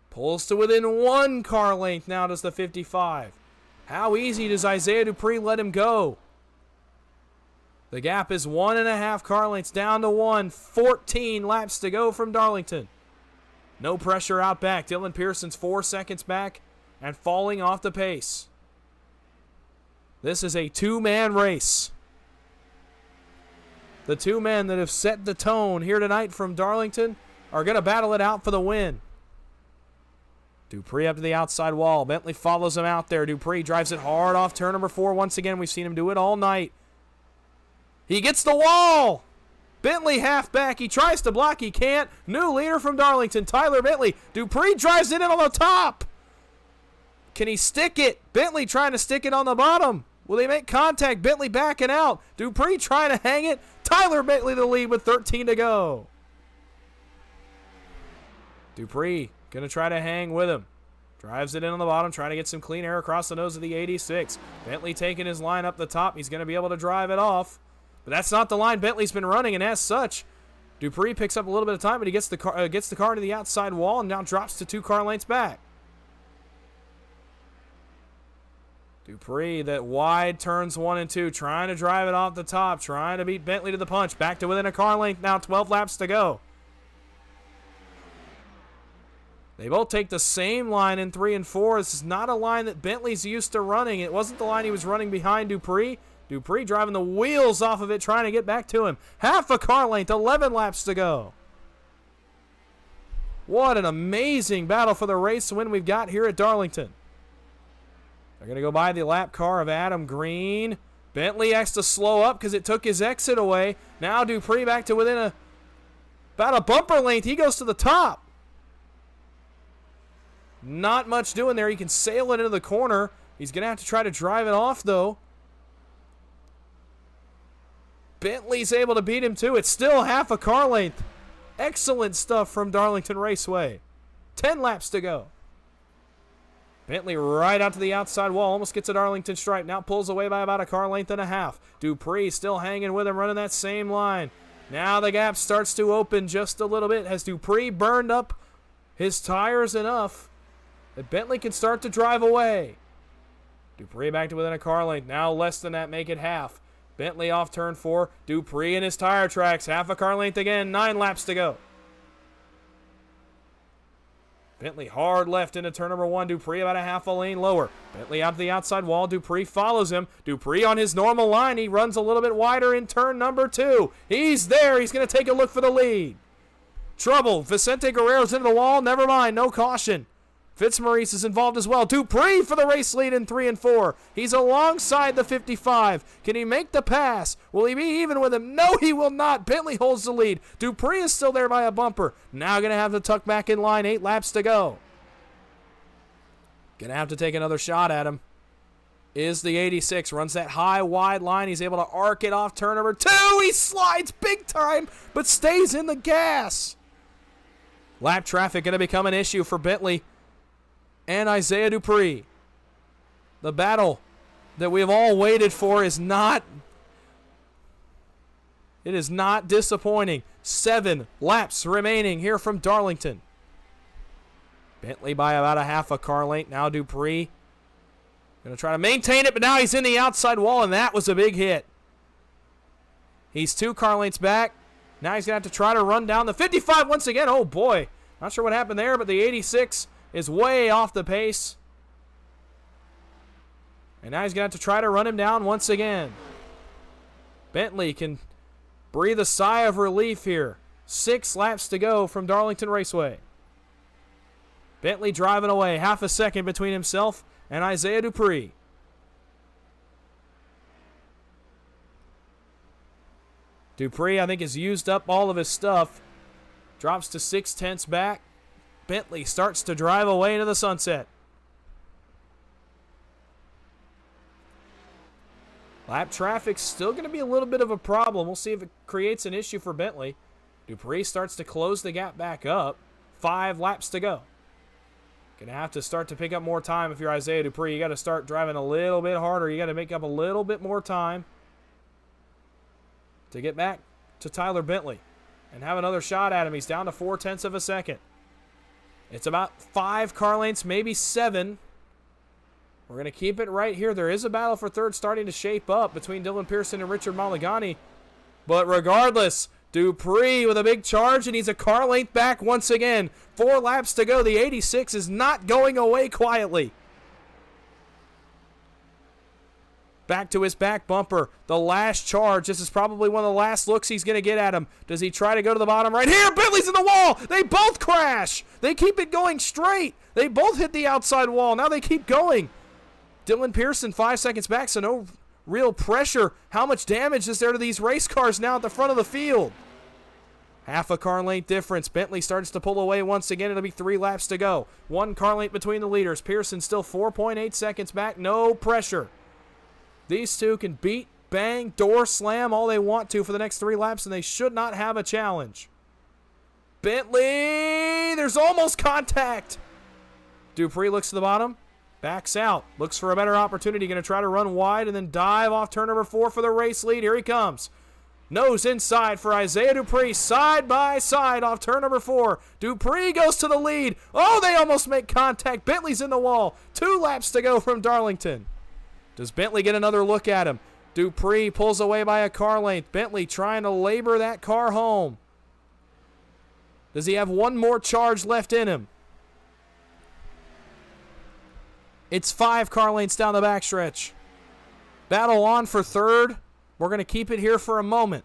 Pulls to within 1 car length now does the 55. How easy does Isaiah Dupree let him go? The gap is 1.5 car lengths down to 1. 14 laps to go from Darlington. No pressure out back. Dylan Pearson's 4 seconds back and falling off the pace. This is a 2-man race. The 2 men that have set the tone here tonight from Darlington are going to battle it out for the win. Dupree up to the outside wall. Bentley follows him out there. Dupree drives it hard off turn number 4. Once again, we've seen him do it all night. He gets the wall. Bentley half back. He tries to block. He can't. New leader from Darlington, Tyler Bentley. Dupree drives it in on the top. Can he stick it? Bentley trying to stick it on the bottom. Will they make contact? Bentley backing out. Dupree trying to hang it. Tyler Bentley the lead with 13 to go. Dupree going to try to hang with him. Drives it in on the bottom, trying to get some clean air across the nose of the 86. Bentley taking his line up the top. He's going to be able to drive it off. But that's not the line Bentley's been running, and as such, Dupree picks up a little bit of time, but he gets the car to the outside wall and now drops to 2 car lengths back. Dupree, that wide turns 1 and 2, trying to drive it off the top, trying to beat Bentley to the punch. Back to within a car length now, 12 laps to go. They both take the same line in 3 and 4. This is not a line that Bentley's used to running. It wasn't the line he was running behind Dupree. Dupree driving the wheels off of it, trying to get back to him. Half a car length, 11 laps to go. What an amazing battle for the race win we've got here at Darlington. They're going to go by the lap car of Adam Green. Bentley has to slow up because it took his exit away. Now Dupree back to within about a bumper length. He goes to the top. Not much doing there. He can sail it into the corner. He's going to have to try to drive it off, though. Bentley's able to beat him, too. It's still half a car length. Excellent stuff from Darlington Raceway. 10 laps to go. Bentley right out to the outside wall. Almost gets a Darlington stripe. Now pulls away by about a car length and a half. Dupree still hanging with him, running that same line. Now the gap starts to open just a little bit. Has Dupree burned up his tires enough that Bentley can start to drive away? Dupree back to within a car length. Now less than that, make it half. Bentley off turn 4. Dupree in his tire tracks. Half a car length again. 9 laps to go. Bentley hard left into turn number 1. Dupree about a half a lane lower. Bentley out to the outside wall. Dupree follows him. Dupree on his normal line. He runs a little bit wider in turn number 2. He's there. He's going to take a look for the lead. Trouble. Vicente Guerrero's into the wall. Never mind. No caution. Fitzmaurice is involved as well. Dupree for the race lead in 3 and 4. He's alongside the 55. Can he make the pass? Will he be even with him? No, he will not. Bentley holds the lead. Dupree is still there by a bumper. Now going to have to tuck back in line. 8 laps to go. Going to have to take another shot at him. Is the 86. Runs that high, wide line. He's able to arc it off turn number 2. He slides big time, but stays in the gas. Lap traffic going to become an issue for Bentley and Isaiah Dupree. The battle that we have all waited for is not disappointing. 7 laps remaining here from Darlington. Bentley by about a half a car length. Now Dupree going to try to maintain it, but now he's in the outside wall, and that was a big hit. He's 2 car lengths back. Now he's going to have to try to run down the 55 once again. Oh, boy. Not sure what happened there, but the 86 is way off the pace. And now he's going to have to try to run him down once again. Bentley can breathe a sigh of relief here. 6 laps to go from Darlington Raceway. Bentley driving away. Half a second between himself and Isaiah Dupree. Dupree, I think, has used up all of his stuff. Drops to 6/10 back. Bentley starts to drive away into the sunset. Lap traffic's still going to be a little bit of a problem. We'll see if it creates an issue for Bentley. Dupree starts to close the gap back up. 5 laps to go. Going to have to start to pick up more time if you're Isaiah Dupree. You got to start driving a little bit harder. You got to make up a little bit more time to get back to Tyler Bentley and have another shot at him. He's down to 0.4 of a second. It's about 5 car lengths, maybe 7. We're going to keep it right here. There is a battle for third starting to shape up between Dylan Pearson and Richard Mulligani. But regardless, Dupree with a big charge, and he's a car length back once again. 4 laps to go. The 86 is not going away quietly. Back to his back bumper. The last charge. This is probably one of the last looks he's going to get at him. Does he try to go to the bottom right here? Bentley's in the wall. They both crash. They keep it going straight. They both hit the outside wall. Now they keep going. Dylan Pearson 5 seconds back, so no real pressure. How much damage is there to these race cars now at the front of the field? Half a car length difference. Bentley starts to pull away once again. It'll be 3 laps to go. 1 car length between the leaders. Pearson still 4.8 seconds back. No pressure. These two can beat, bang, door slam all they want to for the next 3 laps, and they should not have a challenge. Bentley, there's almost contact. Dupree looks to the bottom, backs out, looks for a better opportunity, going to try to run wide and then dive off turn number 4 for the race lead. Here he comes. Nose inside for Isaiah Dupree, side by side off turn number 4. Dupree goes to the lead. Oh, they almost make contact. Bentley's in the wall. 2 laps to go from Darlington. Does Bentley get another look at him? Dupree pulls away by a car length. Bentley trying to labor that car home. Does he have one more charge left in him? It's 5 car lengths down the backstretch. Battle on for third. We're going to keep it here for a moment.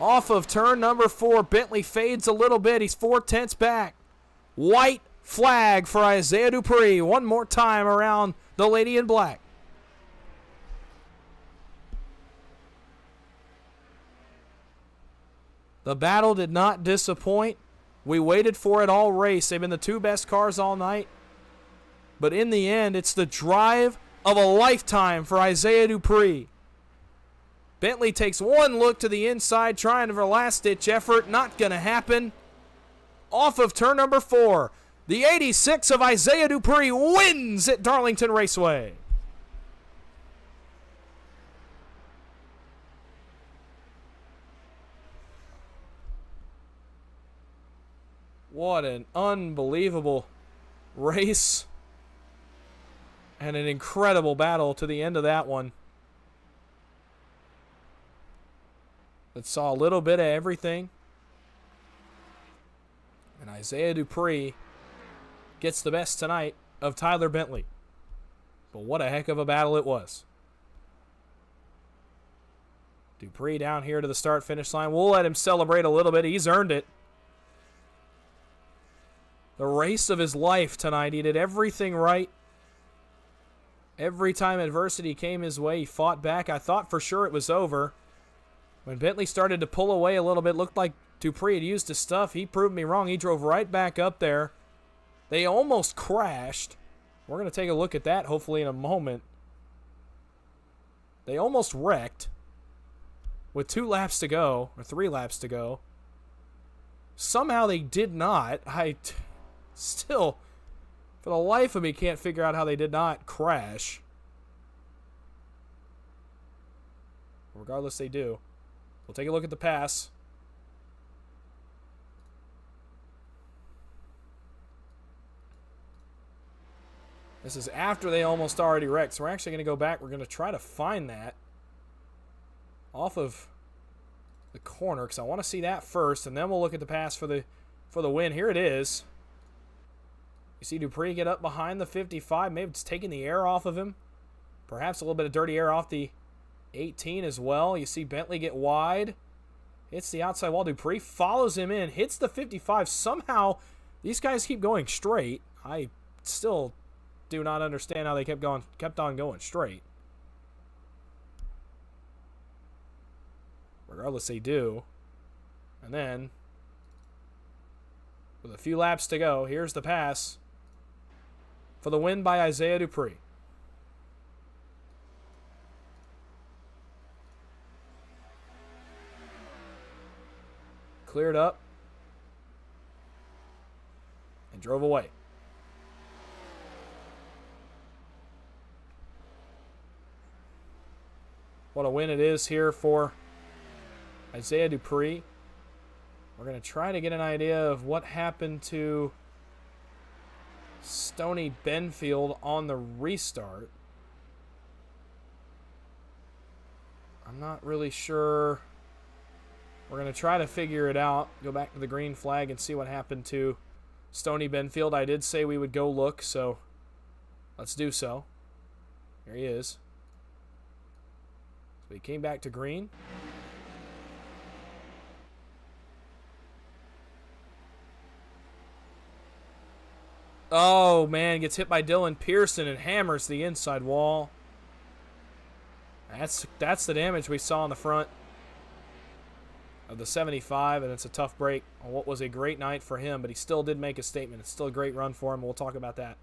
Off of turn number 4, Bentley fades a little bit. He's 0.4 back. White flag for Isaiah Dupree. One more time around the lady in black. The battle did not disappoint. We waited for it all race. They've been the two best cars all night. But in the end, it's the drive of a lifetime for Isaiah Dupree. Bentley takes one look to the inside, trying for a last-ditch effort. Not going to happen. Off of turn number 4, the 86 of Isaiah Dupree wins at Darlington Raceway. What an unbelievable race. And an incredible battle to the end of that one. That saw a little bit of everything. And Isaiah Dupree gets the best tonight of Tyler Bentley. But what a heck of a battle it was. Dupree down here to the start-finish line. We'll let him celebrate a little bit. He's earned it. The race of his life tonight. He did everything right. Every time adversity came his way, he fought back. I thought for sure it was over. When Bentley started to pull away a little bit, looked like Dupree had used his stuff. He proved me wrong. He drove right back up there. They almost crashed. We're going to take a look at that hopefully in a moment. They almost wrecked with 2 laps to go, or 3 laps to go. Somehow they did not. I still, for the life of me, can't figure out how they did not crash. Regardless, they do. We'll take a look at the pass. This is after they almost already wrecked, so we're actually going to go back. We're going to try to find that off of the corner because I want to see that first, and then we'll look at the pass for the win. Here it is. You see Dupree get up behind the 55. Maybe it's taking the air off of him. Perhaps a little bit of dirty air off the 18 as well. You see Bentley get wide. Hits the outside wall. Dupree follows him in. Hits the 55. Somehow, these guys keep going straight. I still do not understand how they kept on going straight. Regardless, they do. And then, with a few laps to go, here's the pass for the win by Isaiah Dupree. Cleared up and drove away. What a win it is here for Isaiah Dupree. We're going to try to get an idea of what happened to Stoney Benfield on the restart. I'm not really sure. We're going to try to figure it out. Go back to the green flag and see what happened to Stoney Benfield. I did say we would go look, so let's do so. Here he is. So he came back to green. Oh, man, gets hit by Dylan Pearson and hammers the inside wall. That's the damage we saw in the front of the 75, and it's a tough break on what was a great night for him, but he still did make a statement. It's still a great run for him. We'll talk about that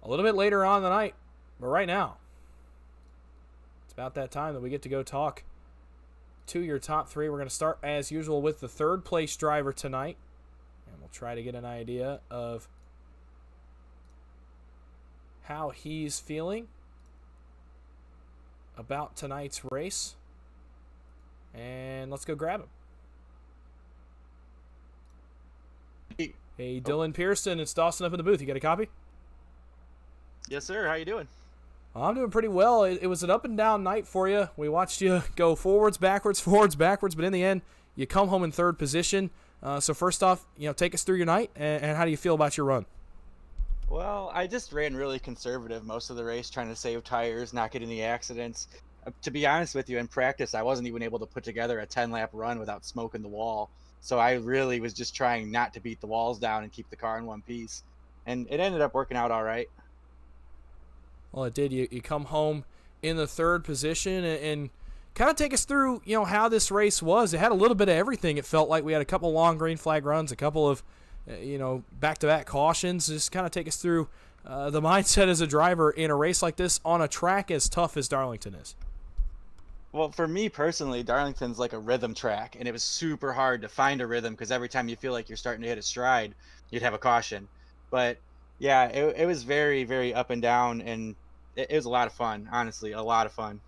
a little bit later on in the night, but right now, it's about that time that we get to go talk to your top 3. We're going to start, as usual, with the third-place driver tonight, and we'll try to get an idea of how he's feeling about tonight's race. And let's go grab him. Hey, Dylan Pearson, it's Dawson up in the booth. You got a copy? Yes, sir. How you doing? I'm doing pretty well. It was an up and down night for you. We watched you go forwards, backwards, but in the end, you come home in third position. So first off, take us through your night, and how do you feel about your run? Well, I just ran really conservative most of the race, trying to save tires, not get any accidents. To be honest with you, in practice, I wasn't even able to put together a 10-lap run without smoking the wall. So I really was just trying not to beat the walls down and keep the car in one piece. And it ended up working out all right. Well, it did. You come home in the third position, and kind of take us through, how this race was. It had a little bit of everything. It felt like we had a couple long green flag runs, a couple of, back-to-back cautions. Just kind of take us through the mindset as a driver in a race like this on a track as tough as Darlington is. Well, for me personally, Darlington's like a rhythm track, and it was super hard to find a rhythm because every time you feel like you're starting to hit a stride, you'd have a caution. But yeah, it was very, very up and down, and it was a lot of fun, honestly, a lot of fun.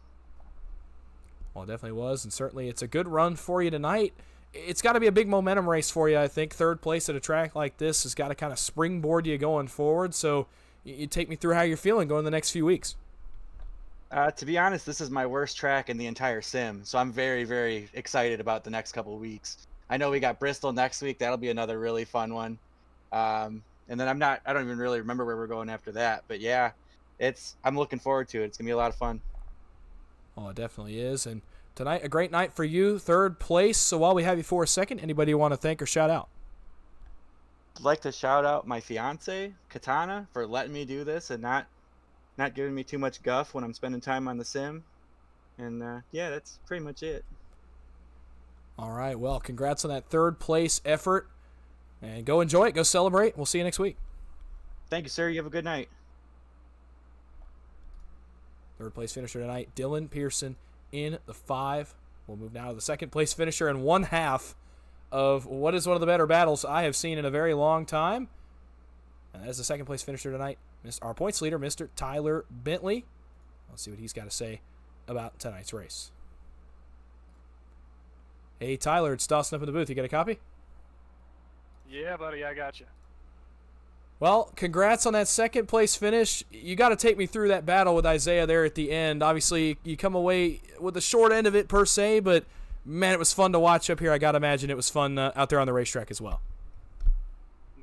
Well, it definitely was, and certainly it's a good run for you tonight. It's got to be a big momentum race for you, I think. Third place at a track like this has got to kind of springboard you going forward. So you take me through how you're feeling going the next few weeks. To be honest, this is my worst track in the entire sim, so I'm very, very excited about the next couple of weeks. I know we got Bristol next week. That'll be another really fun one. And then I don't even really remember where we're going after that. But yeah, I'm looking forward to it. It's going to be a lot of fun. Oh, it definitely is. And tonight, a great night for you, third place. So while we have you for a second, anybody you want to thank or shout out? I'd like to shout out my fiance, Katana, for letting me do this and not giving me too much guff when I'm spending time on the sim. And yeah, that's pretty much it. All right, well, congrats on that third place effort. And go enjoy it. Go celebrate. We'll see you next week. Thank you, sir. You have a good night. Third place finisher tonight, Dylan Pearson in the 5. We'll move now to the second place finisher in one half of what is one of the better battles I have seen in a very long time. And that is the second place finisher tonight, our points leader, Mr. Tyler Bentley. Let's see what he's got to say about tonight's race. Hey, Tyler, it's Dawson up in the booth. You got a copy? Yeah, buddy, I got you. Well, congrats on that second place finish. You got to take me through that battle with Isaiah there at the end. Obviously, you come away with the short end of it per se, but man, it was fun to watch up here. I got to imagine it was fun out there on the racetrack as well.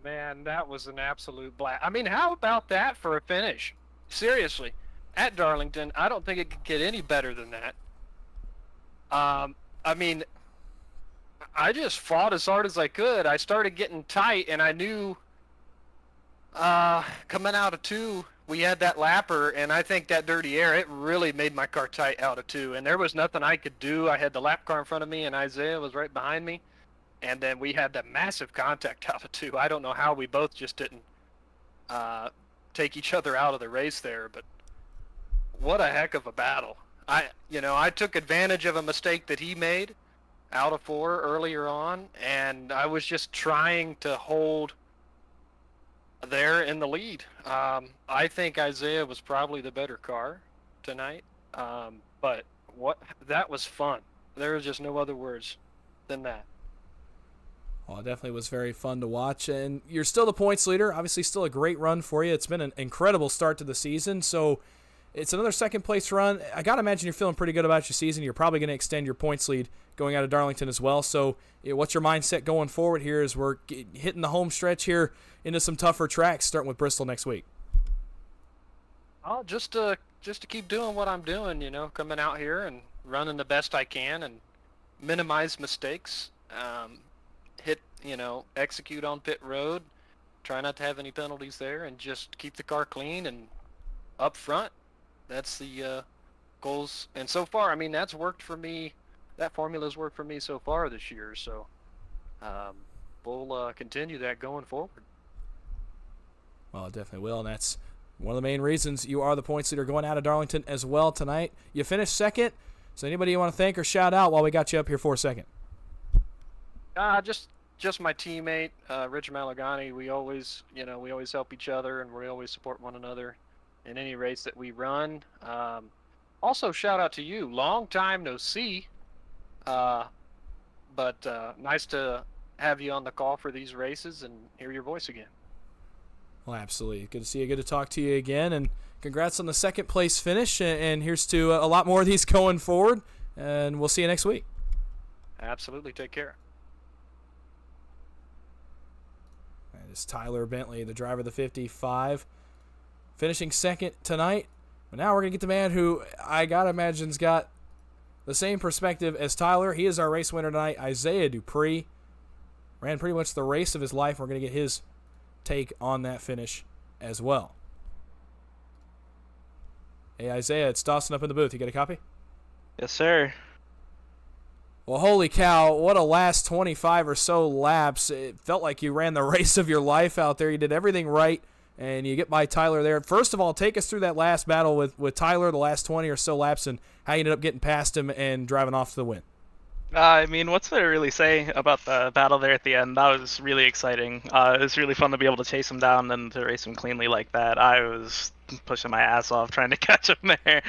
Man, that was an absolute blast. I mean, how about that for a finish? Seriously, at Darlington, I don't think it could get any better than that. I mean, I just fought as hard as I could. I started getting tight, and I knew coming out of 2, we had that lapper, and I think that dirty air, it really made my car tight out of 2, and there was nothing I could do. I had the lap car in front of me, and Isaiah was right behind me, and then we had that massive contact out of 2. I don't know how we both just didn't take each other out of the race there, but what a heck of a battle. I took advantage of a mistake that he made out of 4 earlier on, and I was just trying to hold there in the lead. I think Isaiah was probably the better car tonight, but that was fun. There was just no other words than that. Well, it definitely was very fun to watch, and you're still the points leader. Obviously, still a great run for you. It's been an incredible start to the season, so it's another second-place run. I got to imagine you're feeling pretty good about your season. You're probably going to extend your points lead going out of Darlington as well. So what's your mindset going forward here as we're hitting the home stretch here into some tougher tracks, starting with Bristol next week? Oh, just to keep doing what I'm doing, coming out here and running the best I can and minimize mistakes. Execute on pit road, try not to have any penalties there, and just keep the car clean and up front. That's the goals. And so far, I mean, that's worked for me. That formula's worked for me so far this year. So we'll continue that going forward. Well, it definitely will, and that's one of the main reasons you are the points leader going out of Darlington as well tonight. You finished second. So anybody you want to thank or shout out while we got you up here for a second? Just my teammate, Rich Malagani. We always help each other, and we always support one another in any race that we run. Also, shout out to you. Long time no see, but nice to have you on the call for these races and hear your voice again. Well, absolutely. Good to see you. Good to talk to you again, and congrats on the second place finish. And here's to a lot more of these going forward, and we'll see you next week. Absolutely. Take care. That is Tyler Bentley, the driver of the 55, finishing second tonight. But now we're going to get the man who I got to imagine's got the same perspective as Tyler. He is our race winner tonight, Isaiah Dupree. Ran pretty much the race of his life. We're going to get his take on that finish as well. Hey, Isaiah, it's Dawson up in the booth. You got a copy? Yes, sir. Well, holy cow, what a last 25 or so laps. It felt like you ran the race of your life out there. You did everything right, and you get by Tyler there. First of all, take us through that last battle with Tyler, the last 20 or so laps, and how you ended up getting past him and driving off to the win. I mean, what's there to really say about the battle there at the end? That was really exciting. It was really fun to be able to chase him down and to race him cleanly like that. I was pushing my ass off trying to catch him there.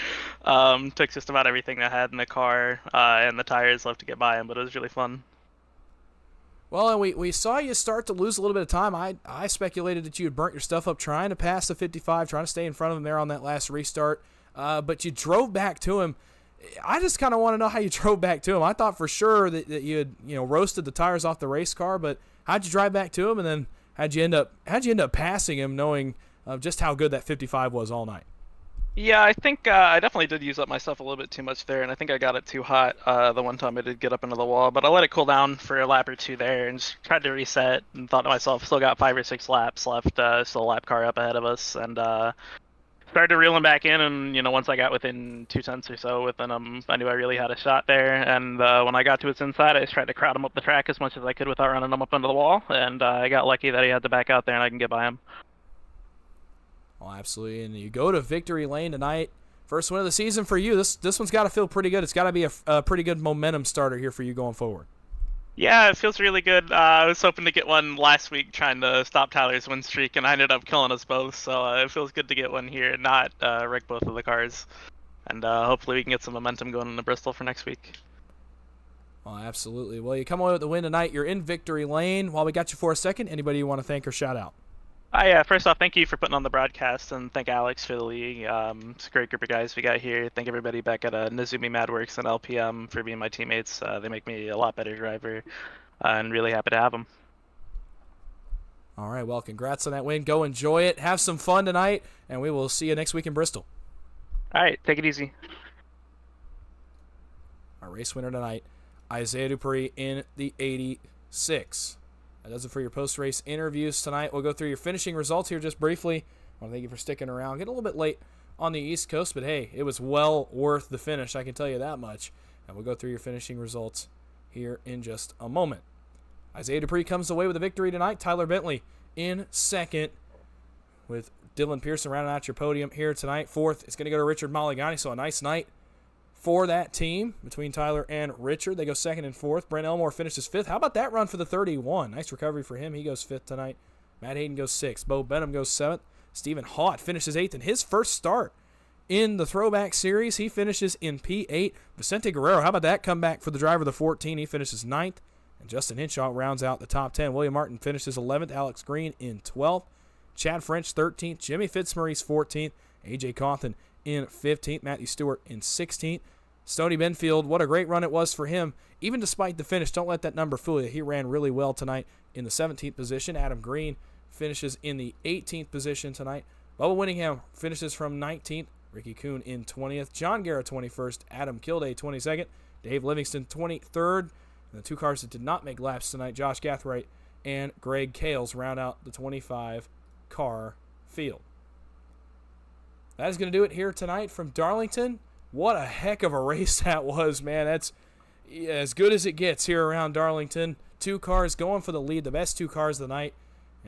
Took just about everything I had in the car and the tires left to get by him, but it was really fun. Well, and we saw you start to lose a little bit of time. I speculated that you had burnt your stuff up trying to pass the 55, trying to stay in front of him there on that last restart, but you drove back to him. I just kind of want to know how you drove back to him. I thought for sure that you had roasted the tires off the race car, but how'd you drive back to him, and then how'd you end up passing him, knowing just how good that 55 was all night? Yeah, I think I definitely did use up my stuff a little bit too much there, and I think I got it too hot the one time I did get up into the wall. But I let it cool down for a lap or two there and just tried to reset and thought to myself, still got 5 or 6 laps left, still a lap car up ahead of us, and started to reel him back in. And once I got within 2 tenths or so within him, I knew I really had a shot there. And when I got to his inside, I just tried to crowd him up the track as much as I could without running him up into the wall, and I got lucky that he had to back out there and I can get by him. Oh, absolutely. And you go to victory lane tonight. First win of the season for you. This one's got to feel pretty good. It's got to be a pretty good momentum starter here for you going forward. Yeah, it feels really good. I was hoping to get one last week trying to stop Tyler's win streak, and I ended up killing us both. So it feels good to get one here and not wreck both of the cars. And hopefully we can get some momentum going into Bristol for next week. Oh, absolutely. Well, you come away with the win tonight. You're in victory lane. While we got you for a second, anybody you want to thank or shout out? Yeah, first off, thank you for putting on the broadcast, and thank Alex for the league. It's a great group of guys we got here. Thank everybody back at Nezumi Madworks and LPM for being my teammates. They make me a lot better driver, and really happy to have them. All right, well, congrats on that win. Go enjoy it. Have some fun tonight, and we will see you next week in Bristol. All right, take it easy. Our race winner tonight, Isaiah Dupree in the 86. That does it for your post-race interviews tonight. We'll go through your finishing results here just briefly. I want to thank you for sticking around. Getting a little bit late on the East Coast, but hey, it was well worth the finish, I can tell you that much. And we'll go through your finishing results here in just a moment. Isaiah Dupree comes away with a victory tonight. Tyler Bentley in second, with Dylan Pearson rounding out your podium here tonight. Fourth, it's going to go to Richard Maligani, so a nice night for that team between Tyler and Richard. They go second and fourth. Brent Elmore finishes fifth. How about that run for the 31? Nice recovery for him. He goes fifth tonight. Matt Hayden goes sixth. Bo Benham goes seventh. Stephen Haught finishes eighth in his first start in the Throwback Series. He finishes in P8. Vicente Guerrero, how about that comeback for the driver of the 14? He finishes ninth. And Justin Hinshaw rounds out the top 10. William Martin finishes 11th. Alex Green in 12th. Chad French 13th. Jimmy Fitzmaurice 14th. A.J. Cawthon in 15th. Matthew Stewart in 16th. Stoney Benfield, what a great run it was for him. Even despite the finish, don't let that number fool you. He ran really well tonight in the 17th position. Adam Green finishes in the 18th position tonight. Bubba Winningham finishes from 19th. Ricky Kuhn in 20th. John Garrett 21st. Adam Kilday 22nd. Dave Livingston 23rd. And the two cars that did not make laps tonight, Josh Gathright and Greg Kales, round out the 25-car field. That is going to do it here tonight from Darlington. What a heck of a race that was, man. That's as good as it gets here around Darlington. Two cars going for the lead, the best two cars of the night,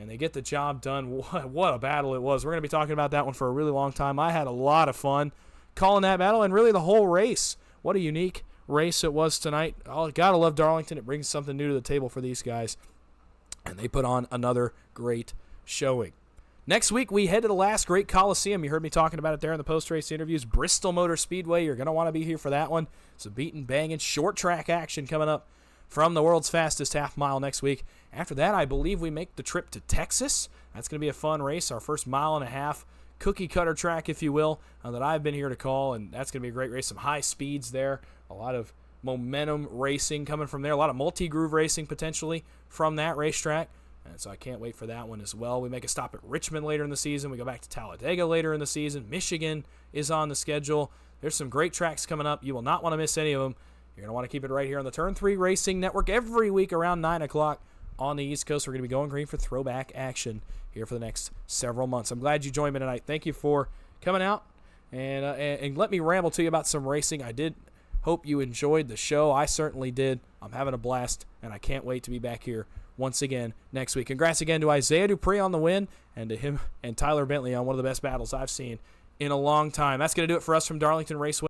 and they get the job done. What a battle it was. We're going to be talking about that one for a really long time. I had a lot of fun calling that battle and really the whole race. What a unique race it was tonight. Oh, gotta love Darlington. It brings something new to the table for these guys, and they put on another great showing. Next week, we head to the last great Coliseum. You heard me talking about it there in the post-race interviews. Bristol Motor Speedway. You're going to want to be here for that one. Some beating, banging, short track action coming up from the world's fastest half mile next week. After that, I believe we make the trip to Texas. That's going to be a fun race. Our first mile and a half cookie cutter track, if you will, that I've been here to call. And that's going to be a great race. Some high speeds there. A lot of momentum racing coming from there. A lot of multi-groove racing potentially from that racetrack. And so I can't wait for that one as well. We make a stop at Richmond later in the season. We go back to Talladega later in the season. Michigan is on the schedule. There's some great tracks coming up. You will not want to miss any of them. You're going to want to keep it right here on the Turn 3 Racing Network every week around 9 o'clock on the East Coast. We're going to be going green for throwback action here for the next several months. I'm glad you joined me tonight. Thank you for coming out and let me ramble to you about some racing. I did Hope you enjoyed the show. I certainly did. I'm having a blast, and I can't wait to be back here once again next week. Congrats again to Isaiah Dupree on the win, and to him and Tyler Bentley on one of the best battles I've seen in a long time. That's going to do it for us from Darlington Raceway.